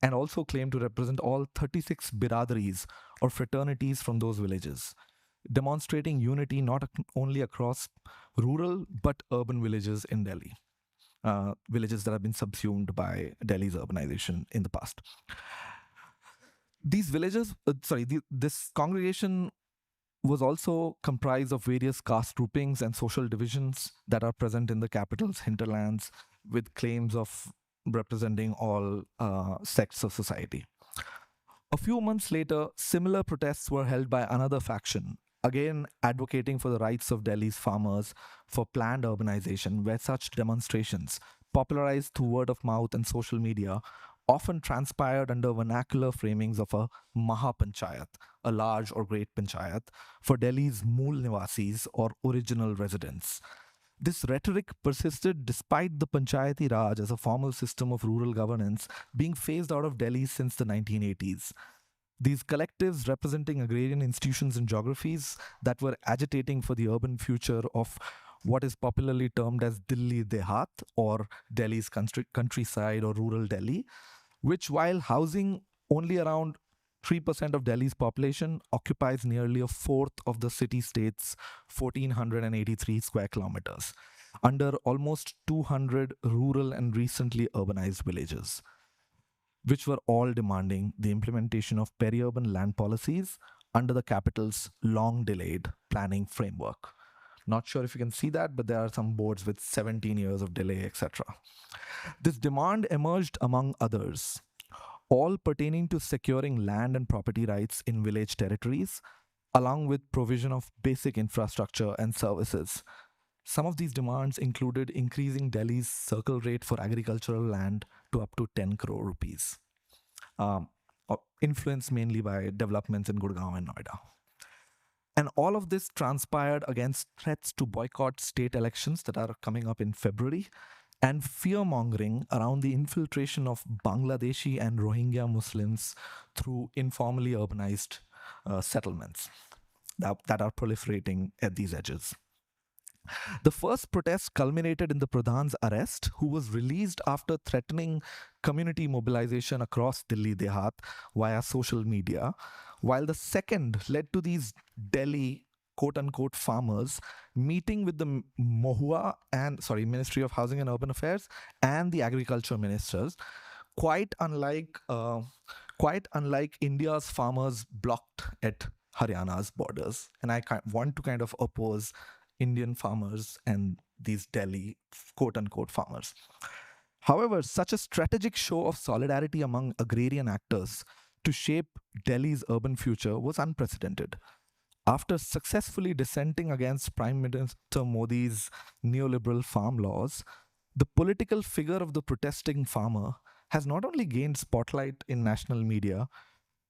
and also claimed to represent all 36 biradaris or fraternities from those villages, demonstrating unity not only across rural but urban villages in Delhi, villages that have been subsumed by Delhi's urbanization in the past. These villages, this congregation was also comprised of various caste groupings and social divisions that are present in the capital's hinterlands, with claims of representing all sects of society. A few months later, similar protests were held by another faction, again advocating for the rights of Delhi's farmers for planned urbanization, where such demonstrations, popularized through word of mouth and social media, often transpired under vernacular framings of a Mahapanchayat, a large or great panchayat, for Delhi's Mool Nivasis or original residents. This rhetoric persisted despite the Panchayati Raj as a formal system of rural governance being phased out of Delhi since the 1980s. These collectives representing agrarian institutions and geographies that were agitating for the urban future of what is popularly termed as Dilli Dehat, or Delhi's countryside or rural Delhi, which, while housing only around 3% of Delhi's population, occupies nearly a fourth of the city-state's 1,483 square kilometers, under almost 200 rural and recently urbanized villages, which were all demanding the implementation of peri-urban land policies under the capital's long-delayed planning framework. Not sure if you can see that, but there are some boards with 17 years of delay, etc. This demand emerged among others, all pertaining to securing land and property rights in village territories, along with provision of basic infrastructure and services. Some of these demands included increasing Delhi's circle rate for agricultural land to up to 10 crore rupees, influenced mainly by developments in Gurgaon and Noida. And all of this transpired against threats to boycott state elections that are coming up in February, and fear-mongering around the infiltration of Bangladeshi and Rohingya Muslims through informally urbanized settlements that are proliferating at these edges. The first protest culminated in the Pradhan's arrest, who was released after threatening community mobilization across Delhi Dehat via social media, while the second led to these Delhi quote-unquote farmers meeting with the Ministry of Housing and Urban Affairs and the Agriculture Ministers, quite unlike India's farmers blocked at Haryana's borders. And I want to kind of oppose Indian farmers and these Delhi quote-unquote farmers. However, such a strategic show of solidarity among agrarian actors to shape Delhi's urban future was unprecedented. After successfully dissenting against Prime Minister Modi's neoliberal farm laws, the political figure of the protesting farmer has not only gained spotlight in national media,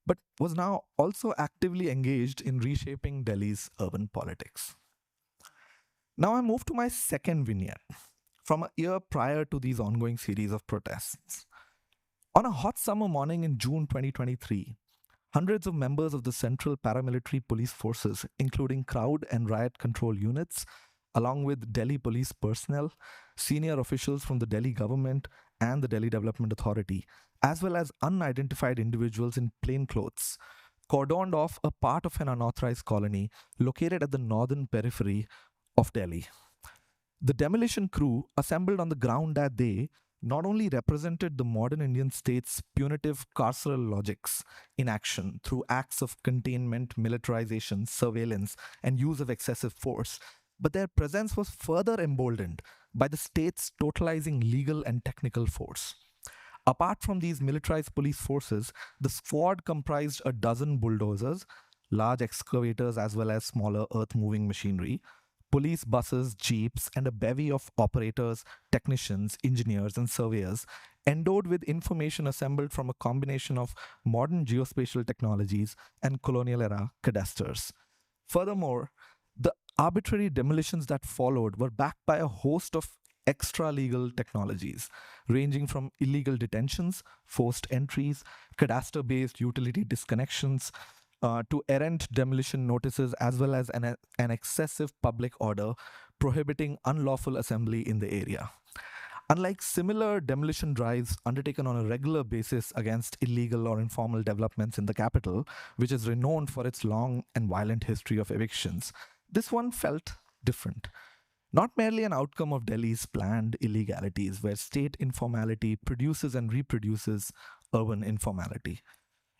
but was now also actively engaged in reshaping Delhi's urban politics. Now I move to my second vignette, from a year prior to these ongoing series of protests. On a hot summer morning in June 2023, hundreds of members of the Central Paramilitary Police Forces, including crowd and riot control units, along with Delhi police personnel, senior officials from the Delhi government and the Delhi Development Authority, as well as unidentified individuals in plain clothes, cordoned off a part of an unauthorized colony located at the northern periphery of Delhi. The demolition crew assembled on the ground that day not only represented the modern Indian state's punitive carceral logics in action through acts of containment, militarization, surveillance, and use of excessive force, but their presence was further emboldened by the state's totalizing legal and technical force. Apart from these militarized police forces, the squad comprised a dozen bulldozers, large excavators, as well as smaller earth-moving machinery, police buses, jeeps, and a bevy of operators, technicians, engineers, and surveyors endowed with information assembled from a combination of modern geospatial technologies and colonial-era cadastres. Furthermore, the arbitrary demolitions that followed were backed by a host of extra-legal technologies, ranging from illegal detentions, forced entries, cadastre-based utility disconnections, to errant demolition notices as well as an excessive public order prohibiting unlawful assembly in the area. Unlike similar demolition drives undertaken on a regular basis against illegal or informal developments in the capital, which is renowned for its long and violent history of evictions, this one felt different. Not merely an outcome of Delhi's planned illegalities, where state informality produces and reproduces urban informality.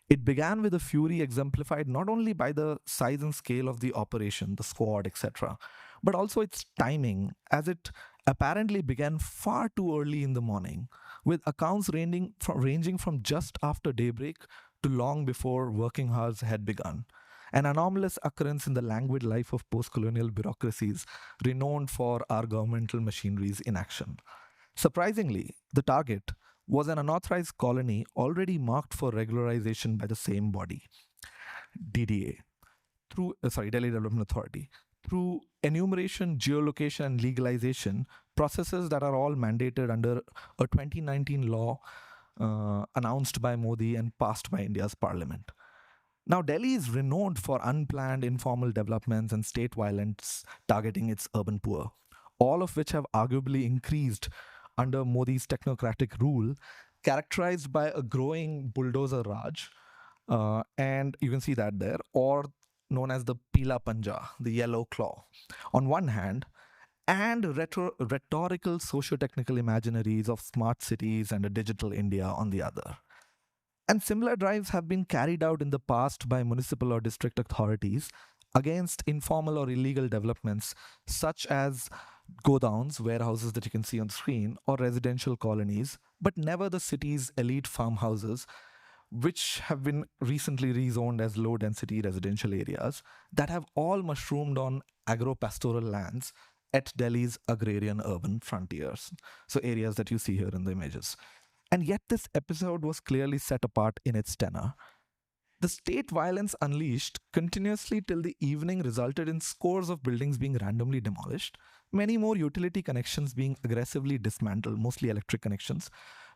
It began with a fury exemplified not only by the size and scale of the operation, the squad, etc., but also its timing, as it apparently began far too early in the morning, with accounts ranging from just after daybreak to long before working hours had begun. An anomalous occurrence in the languid life of post colonial bureaucracies renowned for our governmental machinery's inaction. Surprisingly, the target was an unauthorized colony already marked for regularization by the same body, DDA, Delhi Development Authority, through enumeration, geolocation, and legalization, processes that are all mandated under a 2019 law announced by Modi and passed by India's parliament. Now, Delhi is renowned for unplanned informal developments and state violence targeting its urban poor, all of which have arguably increased under Modi's technocratic rule, characterized by a growing bulldozer Raj. And you can see that there, or known as the Pila Panja, the yellow claw, on one hand, and rhetorical socio-technical imaginaries of smart cities and a digital India on the other. And similar drives have been carried out in the past by municipal or district authorities against informal or illegal developments such as godowns, warehouses that you can see on screen, or residential colonies, but never the city's elite farmhouses, which have been recently rezoned as low density residential areas that have all mushroomed on agro-pastoral lands at Delhi's agrarian urban frontiers. So, areas that you see here in the images. And yet, this episode was clearly set apart in its tenor. The state violence unleashed continuously till the evening resulted in scores of buildings being randomly demolished, many more utility connections being aggressively dismantled, mostly electric connections,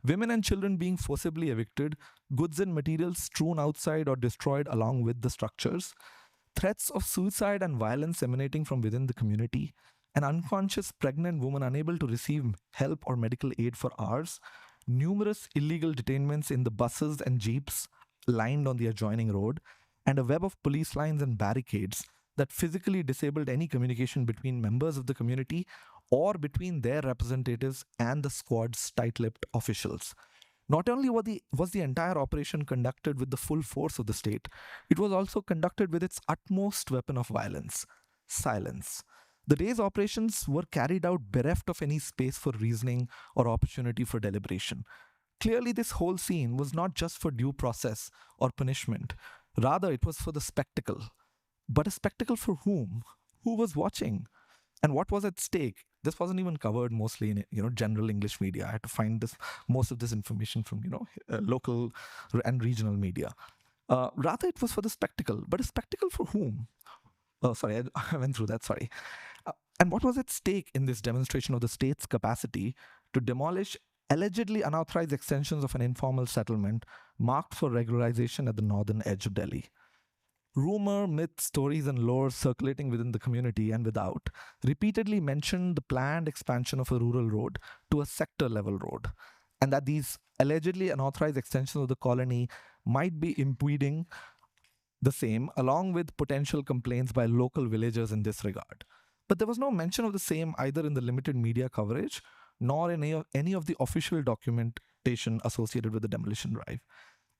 women and children being forcibly evicted, goods and materials strewn outside or destroyed along with the structures, threats of suicide and violence emanating from within the community, an unconscious pregnant woman unable to receive help or medical aid for hours, numerous illegal detainments in the buses and jeeps lined on the adjoining road, and a web of police lines and barricades that physically disabled any communication between members of the community or between their representatives and the squad's tight-lipped officials. Not only was the entire operation conducted with the full force of the state, it was also conducted with its utmost weapon of violence, silence. The day's operations were carried out bereft of any space for reasoning or opportunity for deliberation. Clearly, this whole scene was not just for due process or punishment. Rather, it was for the spectacle. But a spectacle for whom? Who was watching? And what was at stake? This wasn't even covered mostly in general English media. I had to find most of this information from local and regional media. Rather, it was for the spectacle. But a spectacle for whom? Oh, sorry, I went through that. Sorry. And what was at stake in this demonstration of the state's capacity to demolish allegedly unauthorized extensions of an informal settlement marked for regularization at the northern edge of Delhi? Rumor, myth, stories, and lore circulating within the community and without repeatedly mentioned the planned expansion of a rural road to a sector level road, and that these allegedly unauthorized extensions of the colony might be impeding the same, along with potential complaints by local villagers in this regard. But there was no mention of the same either in the limited media coverage nor in any of the official documentation associated with the demolition drive.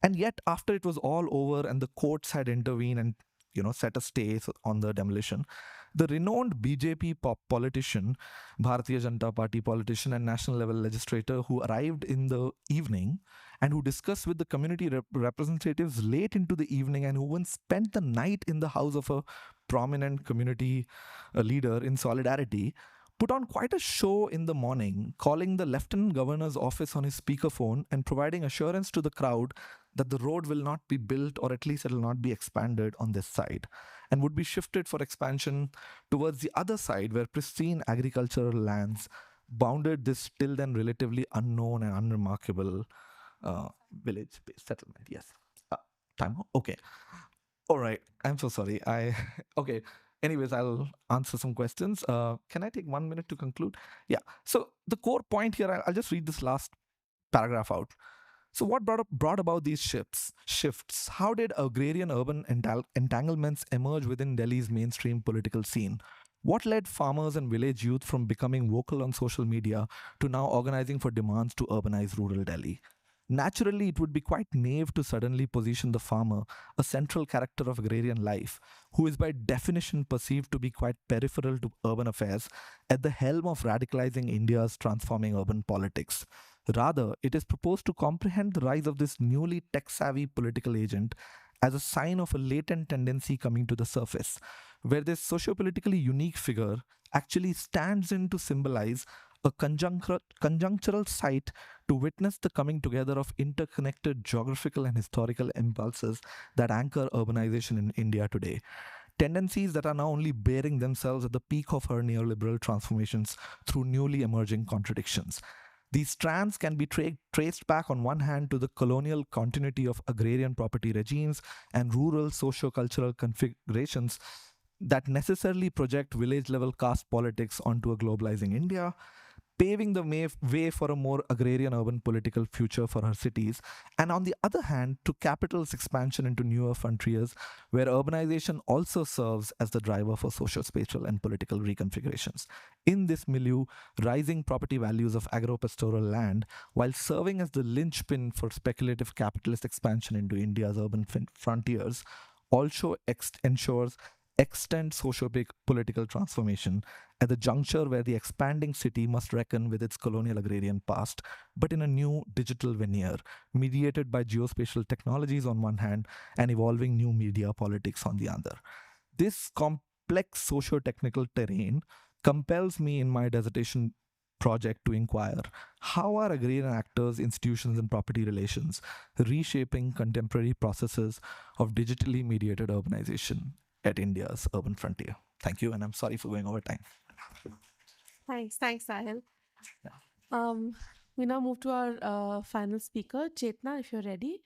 And yet, after it was all over and the courts had intervened and set a stay on the demolition, the renowned BJP politician, Bharatiya Janata Party politician and national level legislator who arrived in the evening and who discussed with the community representatives late into the evening and who even spent the night in the house of a prominent community leader in solidarity, put on quite a show in the morning, calling the Lieutenant Governor's office on his speakerphone and providing assurance to the crowd that the road will not be built, or at least it will not be expanded on this side, and would be shifted for expansion towards the other side where pristine agricultural lands bounded this till then relatively unknown and unremarkable village-based settlement. Yes. Time out? Okay. All right. I'm so sorry. I okay. Anyways, I'll answer some questions. Can I take 1 minute to conclude? Yeah. So the core point here, I'll just read this last paragraph out. So what brought about these shifts? How did agrarian urban entanglements emerge within Delhi's mainstream political scene? What led farmers and village youth from becoming vocal on social media to now organizing for demands to urbanize rural Delhi? Naturally, it would be quite naive to suddenly position the farmer, a central character of agrarian life, who is by definition perceived to be quite peripheral to urban affairs, at the helm of radicalizing India's transforming urban politics. Rather, it is proposed to comprehend the rise of this newly tech savvy political agent as a sign of a latent tendency coming to the surface, where this sociopolitically unique figure actually stands in to symbolize a conjunctural site to witness the coming together of interconnected geographical and historical impulses that anchor urbanization in India today. Tendencies that are now only bearing themselves at the peak of her neoliberal transformations through newly emerging contradictions. These strands can be traced back on one hand to the colonial continuity of agrarian property regimes and rural socio-cultural configurations that necessarily project village level caste politics onto a globalizing India, paving the way for a more agrarian urban political future for her cities, and on the other hand, to capital's expansion into newer frontiers, where urbanization also serves as the driver for socio-spatial and political reconfigurations. In this milieu, rising property values of agro-pastoral land, while serving as the linchpin for speculative capitalist expansion into India's urban frontiers, also ensures extent socio-political transformation at the juncture where the expanding city must reckon with its colonial agrarian past, but in a new digital veneer, mediated by geospatial technologies on one hand and evolving new media politics on the other. This complex socio-technical terrain compels me in my dissertation project to inquire how are agrarian actors, institutions, and property relations reshaping contemporary processes of digitally mediated urbanization at India's urban frontier. Thank you, and I'm sorry for going over time. Thanks, Sahil. Um, we now move to our final speaker, Chetna, if you're ready.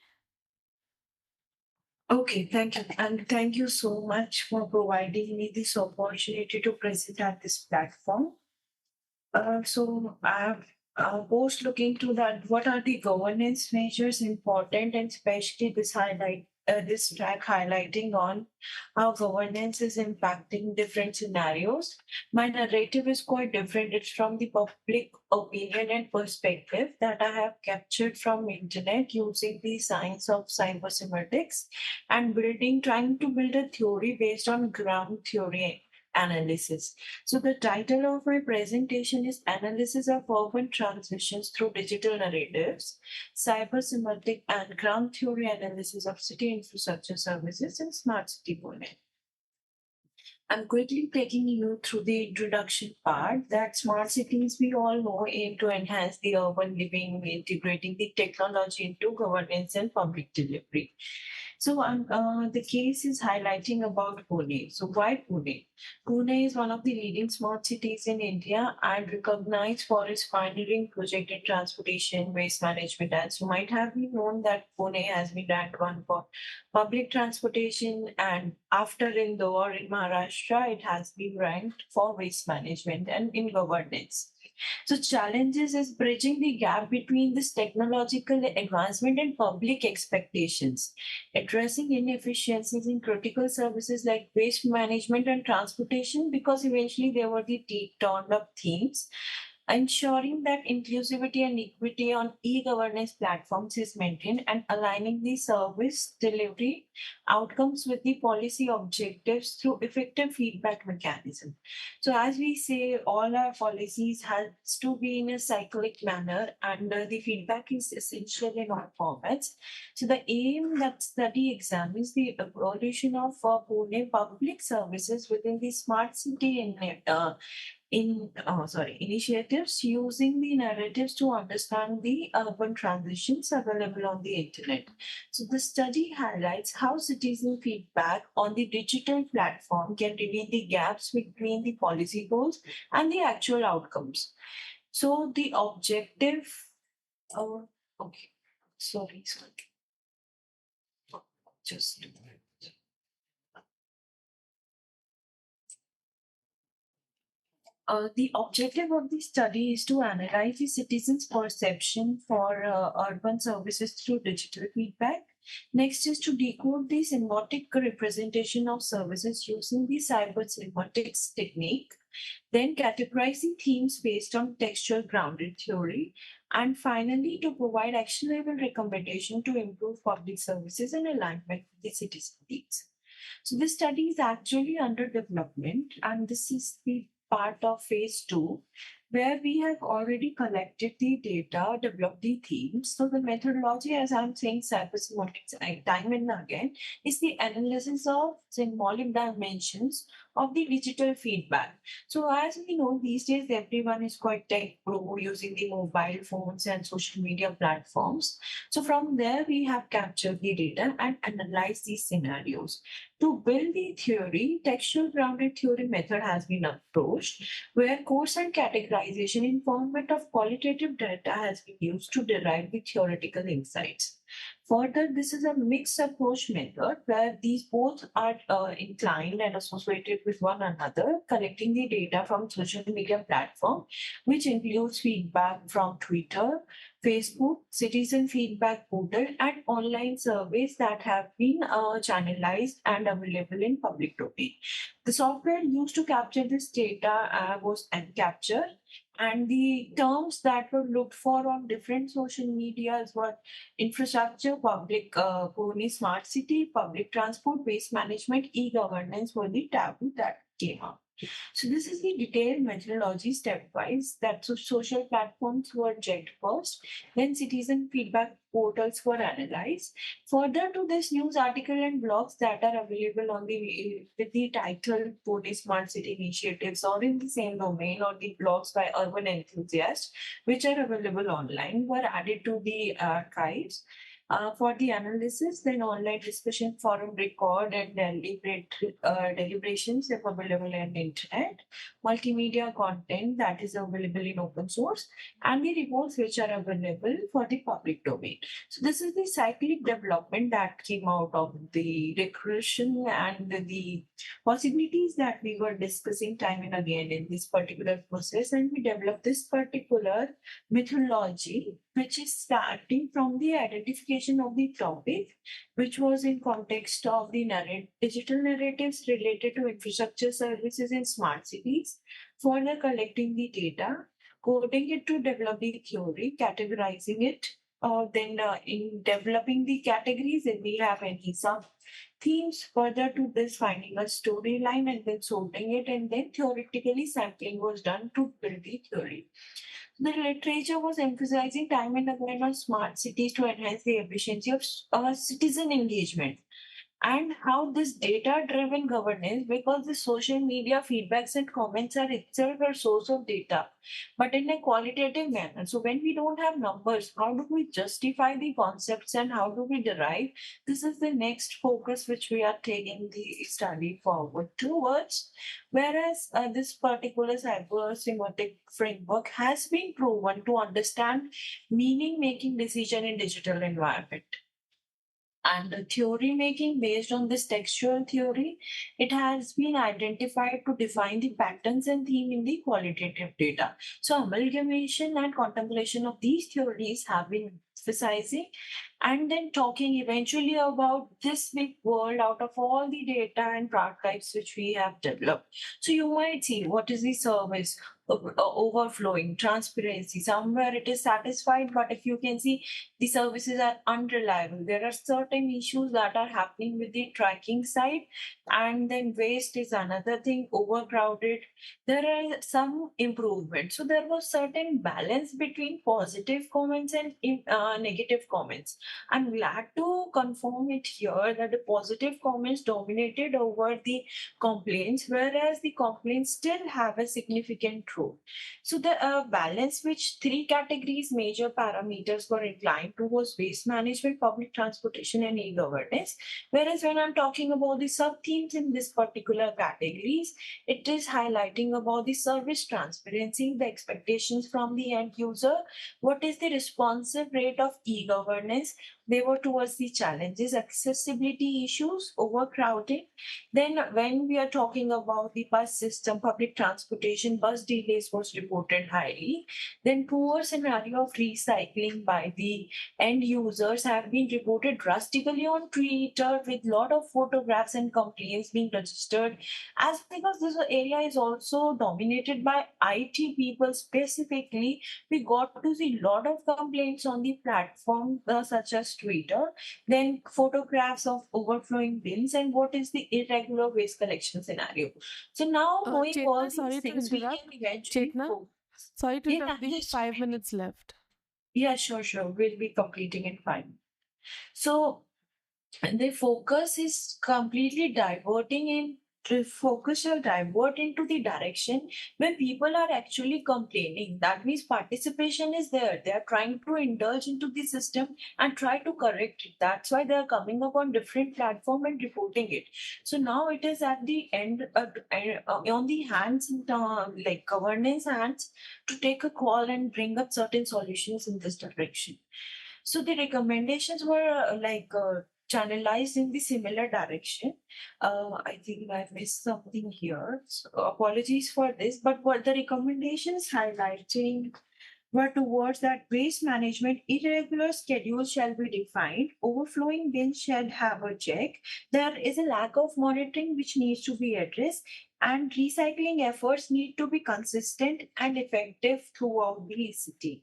Okay, thank you. And thank you so much for providing me this opportunity to present at this platform. So I have post looking to that. What are the governance measures important, and especially this track highlighting on how governance is impacting different scenarios. My narrative is quite different. It's from the public opinion and perspective that I have captured from internet using the science of cybersemantics and trying to build a theory based on ground theory analysis. So the title of my presentation is Analysis of Urban Transitions Through Digital Narratives, Cybersemantic and Ground Theory Analysis of City Infrastructure Services and Smart City Planning. I'm quickly taking you through the introduction part that smart cities, we all know, aim to enhance the urban living, integrating the technology into governance and public delivery. So the case is highlighting about Pune. So why Pune? Pune is one of the leading smart cities in India and recognized for its pioneering project in transportation, waste management. As you might have been known that Pune has been ranked one for public transportation, and after Indore in Maharashtra, it has been ranked for waste management and in governance. So challenges is bridging the gap between this technological advancement and public expectations, addressing inefficiencies in critical services like waste management and transportation, because eventually they were the turned up themes, ensuring that inclusivity and equity on e-governance platforms is maintained, and aligning the service delivery outcomes with the policy objectives through effective feedback mechanism. So as we say, all our policies has to be in a cyclic manner, and the feedback is essential in all formats. So the aim that study examines the evolution of Pune public services within the smart city initiatives, using the narratives to understand the urban transitions available on the internet. So the study highlights how citizen feedback on the digital platform can reveal the gaps between the policy goals and the actual outcomes. So the objective, oh, okay, sorry, just The objective of the study is to analyze the citizens' perception for urban services through digital feedback. Next is to decode the semiotic representation of services using the cyber semiotics technique. Then categorize the themes based on textual grounded theory. And finally, to provide actionable recommendation to improve public services in alignment with the citizen needs. So this study is actually under development, and this is the part of phase 2, where we have already collected the data, developed the themes. So the methodology, as I'm saying, cybersemantics time and again, is the analysis of symbolic dimensions of the digital feedback. So as we know, these days everyone is quite tech pro using the mobile phones and social media platforms. So from there, we have captured the data and analyzed these scenarios. To build the theory, textual grounded theory method has been approached, where course and categorization in format of qualitative data has been used to derive the theoretical insights. Further, this is a mixed approach method where these both are inclined and associated with one another, collecting the data from social media platform, which includes feedback from Twitter, Facebook, citizen feedback portal, and online surveys that have been channelized and available in public domain. The software used to capture this data was Encapture, and the terms that were looked for on different social medias were infrastructure, public smart city, public transport, waste management, e-governance were the taboo that came up. So this is the detailed methodology stepwise that social platforms were checked first, then citizen feedback portals were analyzed. Further to this, news article and blogs that are available on the with the title Pune Smart City Initiatives or in the same domain, or the blogs by urban enthusiasts which are available online were added to the archives. For the analysis, then online discussion forum record and deliberations are available on the internet, multimedia content that is available in open source, and the reports which are available for the public domain. So this is the cyclic development that came out of the recursion and the possibilities that we were discussing time and again in this particular process, and we developed this particular methodology, which is starting from the identification of the topic, which was in context of the digital narratives related to infrastructure services in smart cities, further collecting the data, coding it to develop the theory, categorizing it, then in developing the categories, if we have any sub themes, further to this, finding a storyline and then sorting it, and then theoretically sampling was done to build the theory. The literature was emphasizing time and again on smart cities to enhance the efficiency of citizen engagement, and how this data-driven governance, because the social media feedbacks and comments are itself a source of data, but in a qualitative manner. So when we don't have numbers, how do we justify the concepts and how do we derive? This is the next focus which we are taking the study forward towards. Whereas this particular cyber semantic framework has been proven to understand meaning-making decision in digital environment. And the theory making based on this textual theory, it has been identified to define the patterns and theme in the qualitative data. So amalgamation and contemplation of these theories have been emphasizing, and then talking eventually about this big world out of all the data and product types which we have developed. So you might see what is the service overflowing, transparency, somewhere it is satisfied, but if you can see, the services are unreliable. There are certain issues that are happening with the tracking side, and then waste is another thing, overcrowded. There are some improvements. So there was certain balance between positive comments and negative comments. I'm glad to confirm it here that the positive comments dominated over the complaints, whereas the complaints still have a significant role. So the balance, which three categories, major parameters were inclined towards waste management, public transportation, and e-governance. Whereas when I'm talking about the sub-themes in this particular categories, it is highlighting about the service transparency, the expectations from the end user, what is the responsive rate of e-governance, they were towards the challenges, accessibility issues, overcrowding. Then when we are talking about the bus system, public transportation, bus delays was reported highly. Then poor scenario of recycling by the end users have been reported drastically on Twitter, with lot of photographs and complaints being registered, as because this area is also dominated by IT people specifically. We got to see a lot of complaints on the platform such as Twitter, then photographs of overflowing bins, and what is the irregular waste collection scenario. So now knowing all Chetna, these sorry to things, we can interrupt. eventually Chetna, focus. sorry to Yeah, interrupt. We have yes, 5 minutes left. yeah, sure. We'll be completing in 5 minutes. So the focus is completely diverting in to focus or divert into the direction when people are actually complaining. That means participation is there. They are trying to indulge into the system and try to correct it. That's why they are coming up on different platform and reporting it. So now it is at the end, on the hands, like governance hands, to take a call and bring up certain solutions in this direction. So the recommendations were channelized in the similar direction. I think I missed something here. So apologies for this, but what the recommendations highlighting were towards that waste management, irregular schedules shall be defined, overflowing bins shall have a check. There is a lack of monitoring which needs to be addressed, and recycling efforts need to be consistent and effective throughout the city.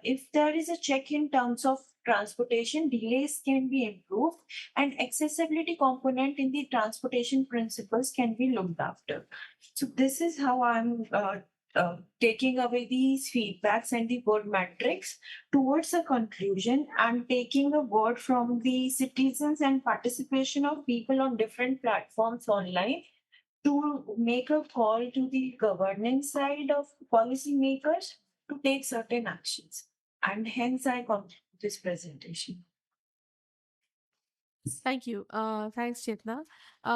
If there is a check in terms of transportation, delays can be improved, and accessibility component in the transportation principles can be looked after. So this is how I'm taking away these feedbacks and the word matrix towards a conclusion, and taking a word from the citizens and participation of people on different platforms online to make a call to the governance side of policymakers to take certain actions. And hence I conclude this presentation. Thank you. Thanks, Chetna.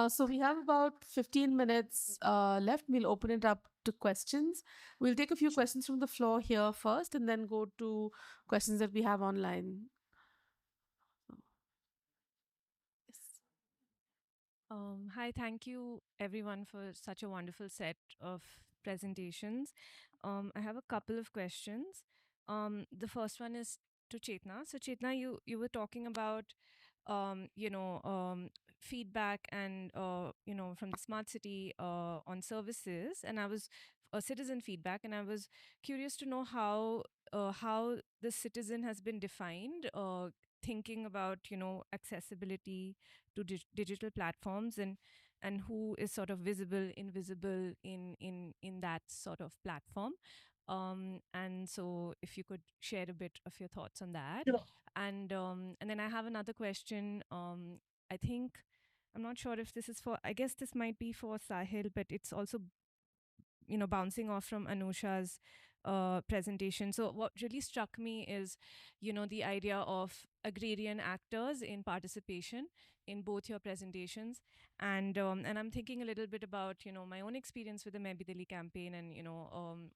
So we have about 15 minutes left. We'll open it up to questions. We'll take a few questions from the floor here first and then go to questions that we have online. Yes. Hi, thank you everyone for such a wonderful set of presentations. I have a couple of questions. The first one is to Chetna. So, Chetna, you were talking about feedback and from the smart city on services, and I was citizen feedback, and I was curious to know how the citizen has been defined, thinking about accessibility to digital platforms, and who is sort of visible, invisible in that sort of platform. And so if you could share a bit of your thoughts on that. Sure. And then I have another question. I think I'm not sure if this is for, I guess this might be for Sahil, but it's also bouncing off from Anusha's presentation. So what really struck me is the idea of agrarian actors in participation in both your presentations, and I'm thinking a little bit about my own experience with the Maybe Delhi campaign, and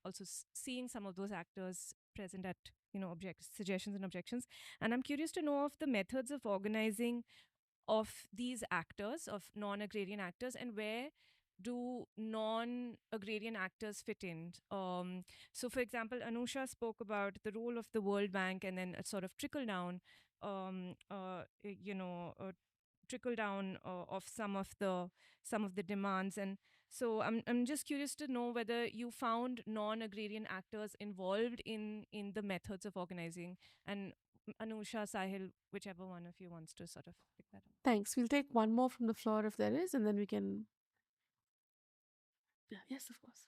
also seeing some of those actors present at suggestions and objections. And I'm curious to know of the methods of organizing of these actors, of non-agrarian actors, and where do non-agrarian actors fit in? So, for example, Anusha spoke about the role of the World Bank, and then a sort of trickle down, trickle down of some of the demands. And so I'm just curious to know whether you found non-agrarian actors involved in the methods of organizing. And Anusha, Sahil, whichever one of you wants to sort of pick that up. Thanks. We'll take one more from the floor if there is, and then we can. Yeah, yes, of course.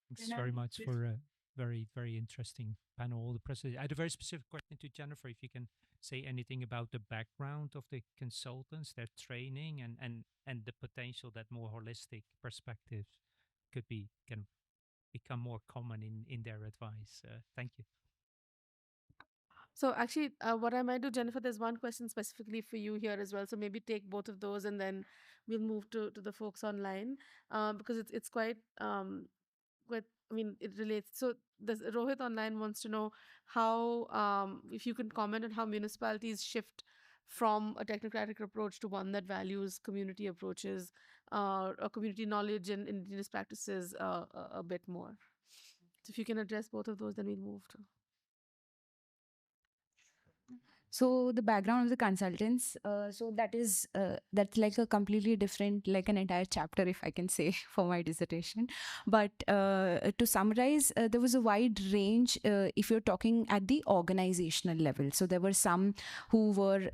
Thanks very much for a very, very interesting panel. The president. I had a very specific question to Jennifer. If you can say anything about the background of the consultants, their training, and the potential that more holistic perspectives can become more common in their advice. Thank you. So actually, what I might do, Jennifer, there's one question specifically for you here as well. So maybe take both of those, and then we'll move to the folks online, because it's quite I mean, it relates. So, Rohit Online wants to know how, if you can comment on how municipalities shift from a technocratic approach to one that values community approaches, or community knowledge and indigenous practices a bit more. So, if you can address both of those, then we'll move to. So the background of the consultants, so that's like a completely different, like an entire chapter, if I can say, for my dissertation. But to summarize, there was a wide range if you're talking at the organizational level. So there were some who were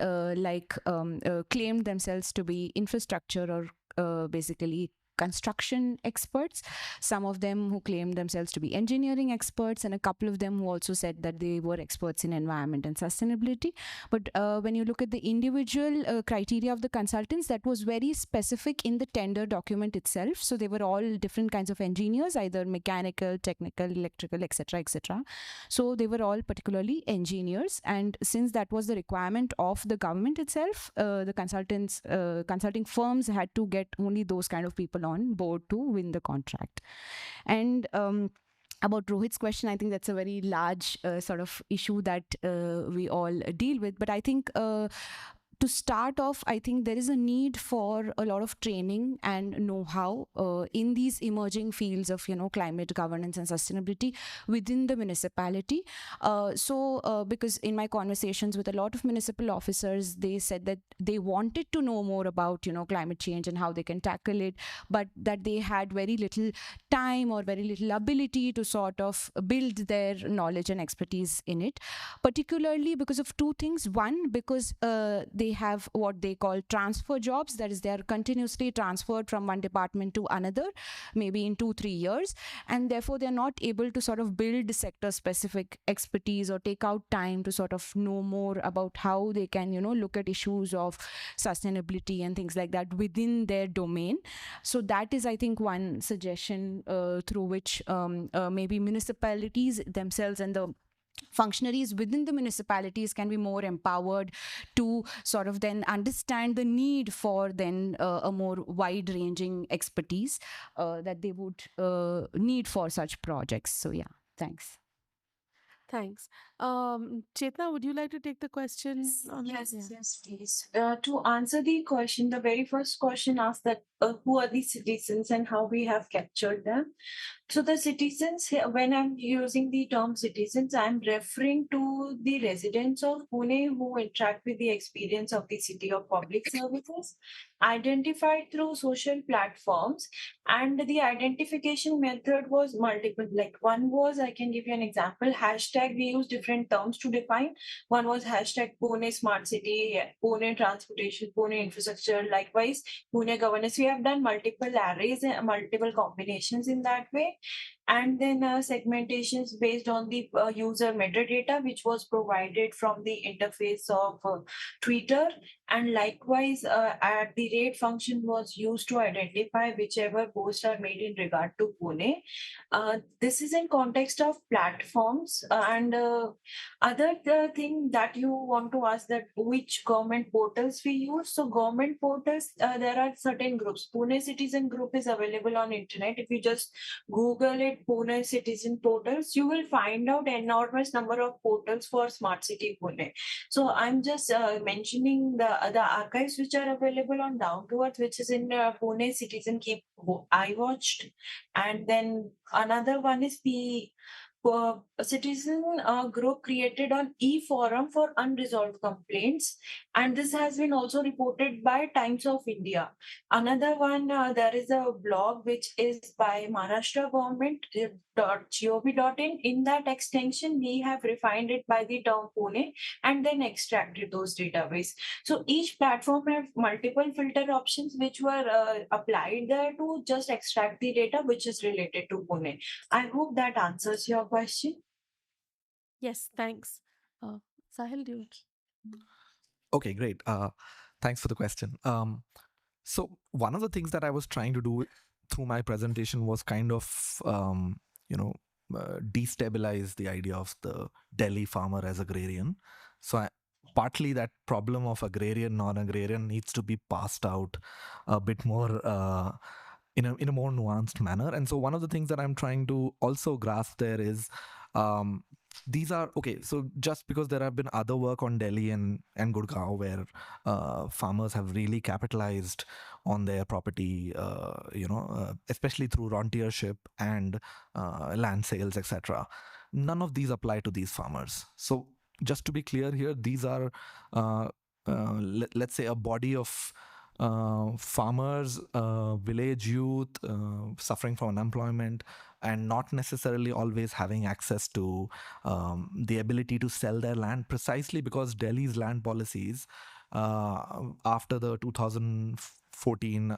claimed themselves to be infrastructure or basically construction experts, some of them who claimed themselves to be engineering experts, and a couple of them who also said that they were experts in environment and sustainability. But when you look at the individual criteria of the consultants, that was very specific in the tender document itself. So they were all different kinds of engineers, either mechanical, technical, electrical, etc., etc. So they were all particularly engineers, and since that was the requirement of the government itself, the consulting firms had to get only those kind of people on board to win the contract. And about Rohit's question, I think that's a very large sort of issue that we all deal with. But I think to start off, I think there is a need for a lot of training and know-how in these emerging fields of, climate governance and sustainability within the municipality. Because in my conversations with a lot of municipal officers, they said that they wanted to know more about, climate change and how they can tackle it, but that they had very little time or very little ability to sort of build their knowledge and expertise in it, particularly because of two things. One, because they have what they call transfer jobs, that is, they are continuously transferred from one department to another, maybe in 2-3 years, and therefore they're not able to sort of build sector specific expertise or take out time to sort of know more about how they can look at issues of sustainability and things like that within their domain. So that is, I think, one suggestion through which maybe municipalities themselves and the functionaries within the municipalities can be more empowered to sort of then understand the need for then a more wide-ranging expertise that they would need for such projects. So yeah, thanks. Thanks. Chetna, would you like to take the question on that? Yes, yes, please. To answer the question, the very first question asked that who are the citizens and how we have captured them. So the citizens, when I'm using the term citizens, I'm referring to the residents of Pune who interact with the experience of the city of public services, identified through social platforms. And the identification method was multiple. Like one was, I can give you an example, hashtag, we use different terms to define. One was hashtag Pune Smart City, Pune Transportation, Pune Infrastructure, likewise Pune Governance. We have done multiple arrays and multiple combinations in that way. And then segmentations based on the user metadata, which was provided from the interface of Twitter. And likewise, at the rate function was used to identify whichever posts are made in regard to Pune. This is in context of platforms. And other thing that you want to ask, that which government portals we use. So government portals, there are certain groups. Pune Citizen Group is available on internet. If you just Google it, Pune Citizen Portals, you will find out enormous number of portals for Smart City Pune. So I'm just mentioning the archives which are available on Down to Earth, which is in Pune Citizen Keep I Watched. And then another one is the a citizen group created on e-forum for unresolved complaints, and this has been also reported by Times of India. Another one, there is a blog which is by Maharashtra government .gov.in. In that extension, we have refined it by the term Pune and then extracted those database. So each platform have multiple filter options which were applied there to just extract the data which is related to Pune. I hope that answers your question. Yes, thanks. Sahil, do you? Okay, great. Thanks for the question. So one of the things that I was trying to do through my presentation was kind of, destabilize the idea of the Delhi farmer as agrarian. So partly that problem of agrarian, non-agrarian needs to be passed out a bit more in a more nuanced manner. And so one of the things that I'm trying to also grasp there is, these are okay. So just because there have been other work on Delhi and Gurgaon where farmers have really capitalized on their property, especially through rentiership and land sales, etc. None of these apply to these farmers. So just to be clear here, these are let's say a body of farmers, village youth suffering from unemployment and not necessarily always having access to the ability to sell their land, precisely because Delhi's land policies after the 2014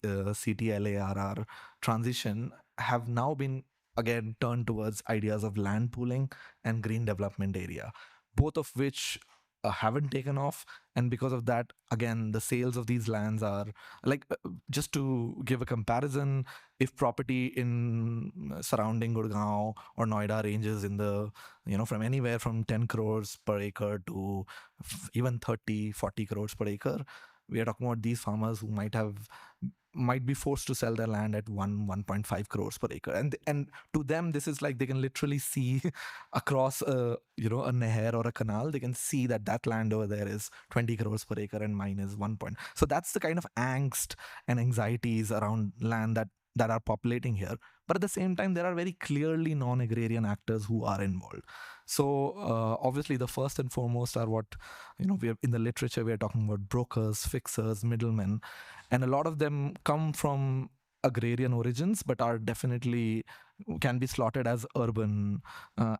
CTLARR transition have now been again turned towards ideas of land pooling and green development area, both of which haven't taken off. And because of that, again, the sales of these lands are like, just to give a comparison, if property in surrounding Gurgaon or Noida ranges in the, from anywhere from 10 crores per acre to even 30, 40 crores per acre, we are talking about these farmers who might be forced to sell their land at 1.5 crores per acre, and to them this is like they can literally see across a neher or a canal. They can see that land over there is 20 crores per acre and mine is 1 point. So that's the kind of angst and anxieties around land that are populating here. But at the same time, there are very clearly non-agrarian actors who are involved. So obviously the first and foremost are what we have in the literature. We are talking about brokers, fixers, middlemen, and a lot of them come from agrarian origins but are definitely can be slotted as urban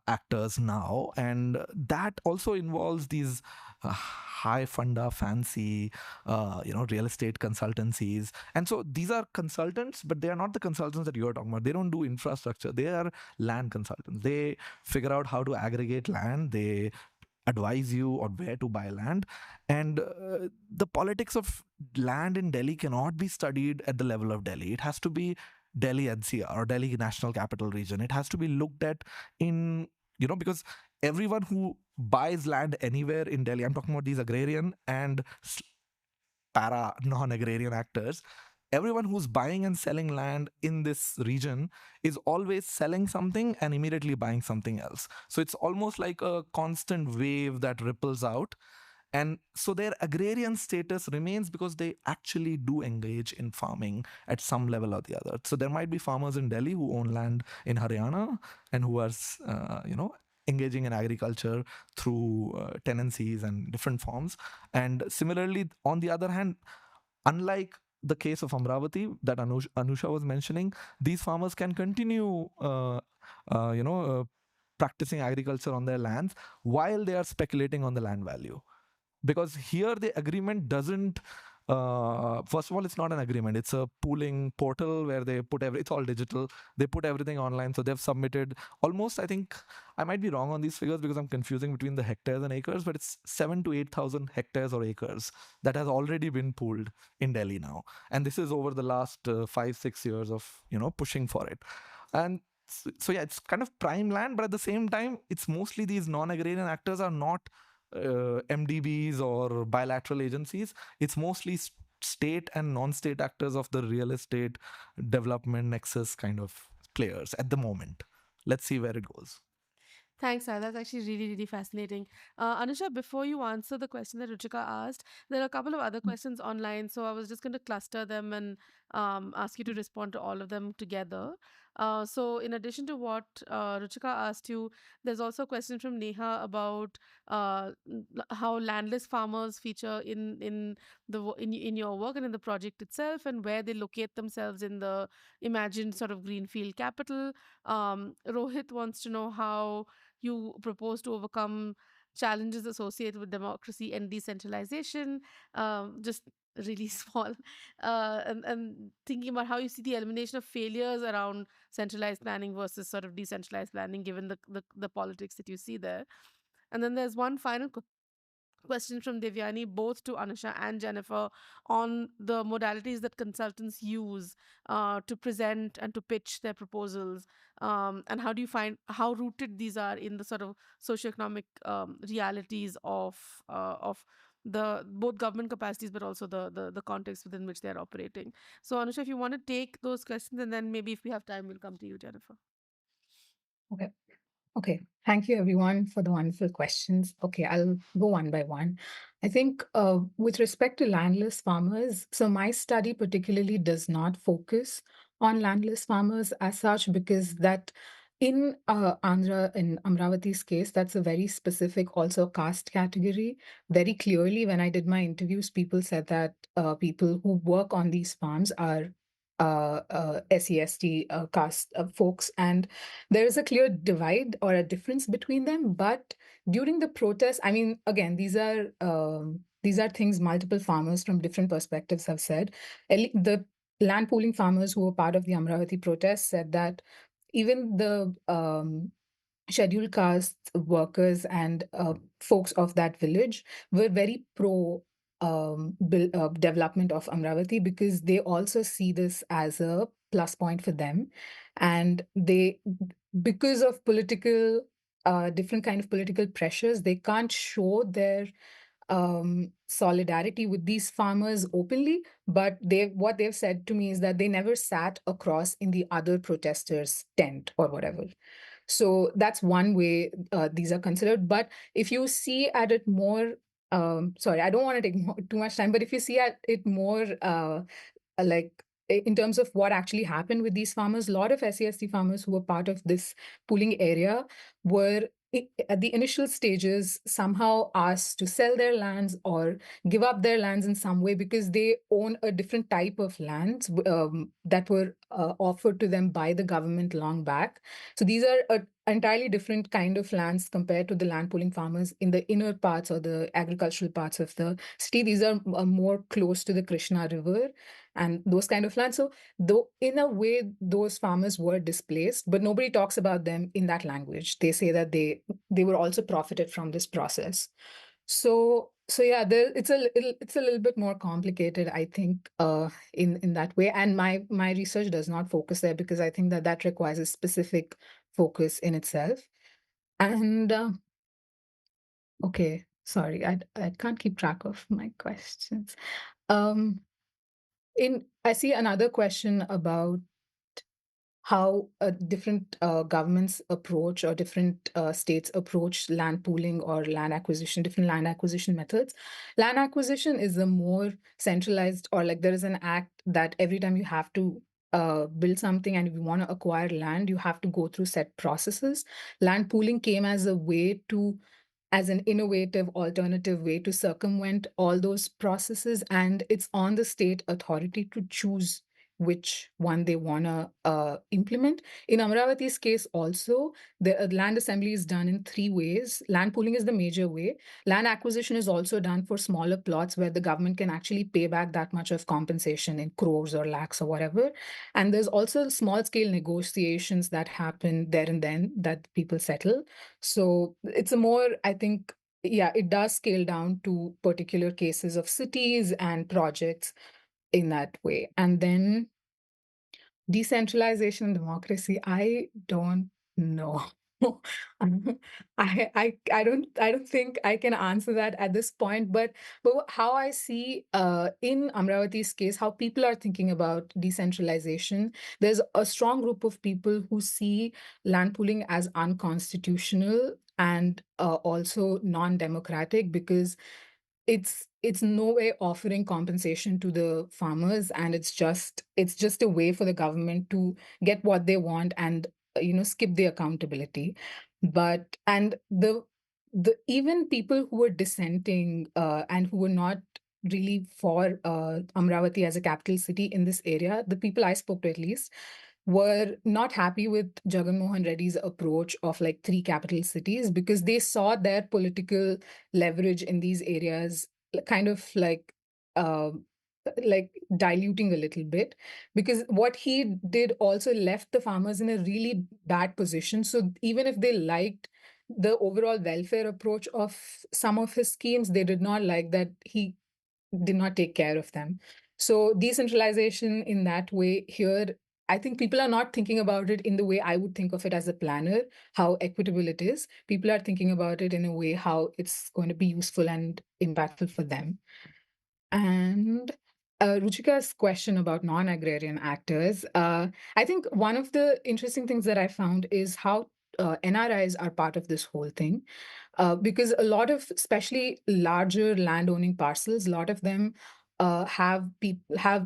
actors now. And that also involves these high funda fancy real estate consultancies. And so these are consultants, but they are not the consultants that you're talking about. They don't do infrastructure. They are land consultants. They figure out how to aggregate land. They advise you on where to buy land. And the politics of land in Delhi cannot be studied at the level of Delhi. It has to be Delhi NCR or Delhi National Capital Region. It has to be looked at in, because everyone who buys land anywhere in Delhi, I'm talking about these agrarian and para non-agrarian actors, everyone who's buying and selling land in this region is always selling something and immediately buying something else. So it's almost like a constant wave that ripples out. And so their agrarian status remains because they actually do engage in farming at some level or the other. So there might be farmers in Delhi who own land in Haryana and who are, engaging in agriculture through tenancies and different forms. And similarly, on the other hand, unlike the case of Amaravati that Anusha was mentioning, these farmers can continue, practicing agriculture on their lands while they are speculating on the land value. Because here the agreement doesn't, first of all, it's not an agreement. It's a pooling portal where they put it's all digital. They put everything online. So they've submitted almost, I think, I might be wrong on these figures because I'm confusing between the hectares and acres, but it's 7,000 to 8,000 hectares or acres that has already been pooled in Delhi now. And this is over the last 5-6 years of, pushing for it. And so yeah, it's kind of prime land, but at the same time, it's mostly these non-agrarian actors are not MDBs or bilateral agencies. It's mostly state and non-state actors of the real estate development nexus kind of players at the moment. Let's see where it goes. Thanks, Sai. That's actually really, really fascinating. Anusha, before you answer the question that Ruchika asked, there are a couple of other questions online. So I was just going to cluster them and ask you to respond to all of them together. So, in addition to what Ruchika asked you, there's also a question from Neha about how landless farmers feature in your work and in the project itself, and where they locate themselves in the imagined sort of greenfield capital. Rohit wants to know how you propose to overcome challenges associated with democracy and decentralization. Just really small. And thinking about how you see the elimination of failures around centralized planning versus sort of decentralized planning, given the politics that you see there. And then there's one final question from Devyani, both to Anusha and Jennifer, on the modalities that consultants use to present and to pitch their proposals. And how do you find how rooted these are in the sort of socioeconomic realities of the both government capacities, but also the context within which they're operating. So Anusha, if you want to take those questions, and then maybe if we have time, we'll come to you, Jennifer. Okay. Okay, thank you everyone for the wonderful questions. Okay, I'll go one by one. I think with respect to landless farmers, so my study particularly does not focus on landless farmers as such, because that in Andhra, in Amravati's case, that's a very specific also caste category. Very clearly, when I did my interviews, people said that people who work on these farms are SEST caste folks, and there is a clear divide or a difference between them. But during the protest, I mean, again, these are things multiple farmers from different perspectives have said. The land pooling farmers who were part of the Amaravati protest said that even the scheduled caste workers and folks of that village were very pro development of Amravati, because they also see this as a plus point for them. And they, because of political, different kind of political pressures, they can't show their solidarity with these farmers openly. But what they've said to me is that they never sat across in the other protesters' tent or whatever. So that's one way these are considered. But if you see at it more, sorry, I don't want to take too much time, but if you see at it more like in terms of what actually happened with these farmers, a lot of SCST farmers who were part of this pooling area were at the initial stages somehow asked to sell their lands or give up their lands in some way, because they own a different type of lands that were offered to them by the government long back. So these are an entirely different kind of lands compared to the land pooling farmers in the inner parts or the agricultural parts of the city. These are more close to the Krishna River and those kind of lands. So though in a way those farmers were displaced, but nobody talks about them in that language. They say that they were also profited from this process. So yeah, it's a little bit more complicated, I think, in that way. And my research does not focus there, because I think that that requires a specific focus in itself. And okay, sorry, I can't keep track of my questions. I see another question about how different governments approach, or different states approach land pooling or land acquisition, different land acquisition methods. Land acquisition is the more centralized, or like there is an act that every time you have to build something and if you want to acquire land, you have to go through set processes. Land pooling came as an innovative alternative way to circumvent all those processes. And it's on the state authority to choose which one they want to implement. In Amaravati's case also, the land assembly is done in three ways. Land pooling is the major way. Land acquisition is also done for smaller plots where the government can actually pay back that much of compensation in crores or lakhs or whatever. And there's also small scale negotiations that happen there and then that people settle. So it's a more, I think, yeah, it does scale down to particular cases of cities and projects in that way. And then decentralization and democracy, I don't know. I don't think I can answer that at this point. But how I see in Amravati's case, how people are thinking about decentralization, there's a strong group of people who see land pooling as unconstitutional and also non-democratic, because it's no way offering compensation to the farmers, and it's just a way for the government to get what they want and skip the accountability. But and the even people who were dissenting and who were not really for Amravati as a capital city in this area, the people I spoke to at least, were not happy with Jagan Mohan Reddy's approach of like three capital cities, because they saw their political leverage in these areas kind of uh, like diluting a little bit, because what he did also left the farmers in a really bad position. So even if they liked the overall welfare approach of some of his schemes, they did not like that he did not take care of them. So decentralization in that way here I think people are not thinking about it in the way I would think of it as a planner, how equitable it is. People are thinking about it in a way how it's going to be useful and impactful for them. And Ruchika's question about non-agrarian actors, I think one of the interesting things that I found is how NRIs are part of this whole thing, because a lot of, especially larger landowning parcels, a lot of them have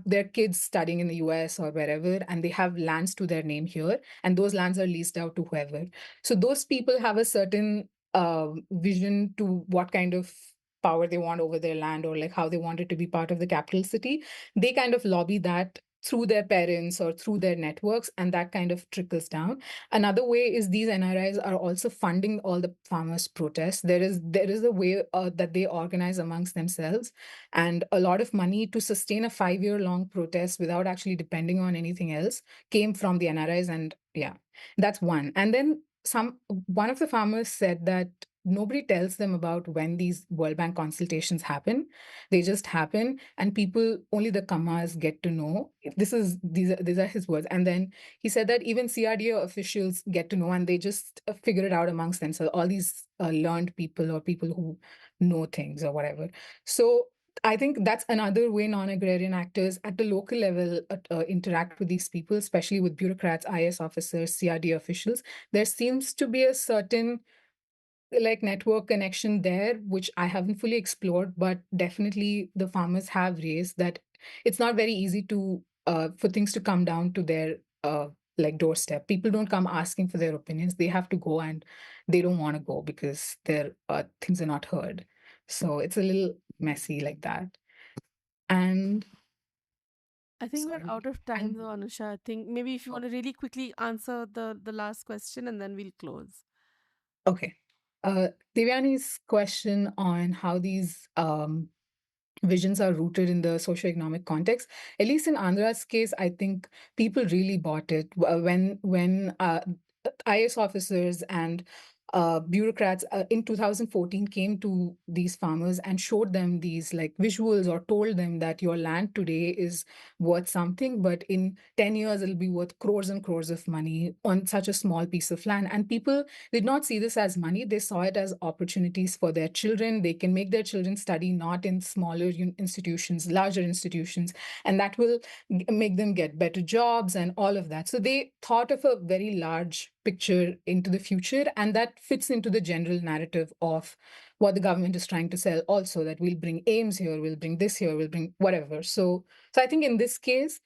their kids studying in the US or wherever, and they have lands to their name here, and those lands are leased out to whoever. So those people have a certain vision to what kind of power they want over their land, or like how they want it to be part of the capital city. They kind of lobby that through their parents or through their networks, and that kind of trickles down. Another way is these NRIs are also funding all the farmers' protests. There is a way that they organize amongst themselves, and a lot of money to sustain a 5-year long protest without actually depending on anything else came from the NRIs. And yeah, that's one. And then one of the farmers said that nobody tells them about when these World Bank consultations happen. They just happen, and people, only the Kamas, get to know. These are his words. And then he said that even CRDO officials get to know, and they just figure it out amongst themselves. All these learned people, or people who know things or whatever. So I think that's another way non-agrarian actors at the local level interact with these people, especially with bureaucrats, IS officers, CRD officials. There seems to be a certain like network connection there, which I haven't fully explored, but definitely the farmers have raised that it's not very easy to for things to come down to their like doorstep. People don't come asking for their opinions. They have to go, and they don't want to go because their things are not heard. So it's a little messy like that. And I think sorry. we're out of time though, Anusha. I think maybe if you want to really quickly answer the last question, and then we'll close. Okay. Devyani's question on how these visions are rooted in the socioeconomic context. At least in Andra's case, I think people really bought it when IS officers and bureaucrats in 2014 came to these farmers and showed them these like visuals, or told them that your land today is worth something, but in 10 years it'll be worth crores and crores of money on such a small piece of land. And people did not see this as money. They saw it as opportunities for their children. They can make their children study not in smaller institutions, larger institutions, and that will make them get better jobs and all of that. So they thought of a very large picture into the future, and that fits into the general narrative of what the government is trying to sell also, that we'll bring aims here, we'll bring this here, we'll bring whatever. So I think in this case,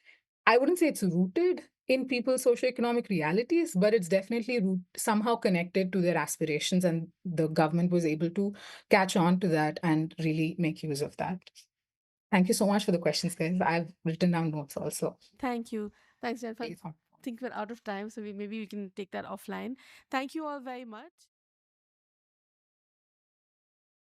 I wouldn't say it's rooted in people's socioeconomic realities, but it's definitely somehow connected to their aspirations, and the government was able to catch on to that and really make use of that. Thank you so much for the questions, guys. I've written down notes also. Thank you. Thanks, Jennifer. I think we're out of time, so maybe we can take that offline. Thank you all very much.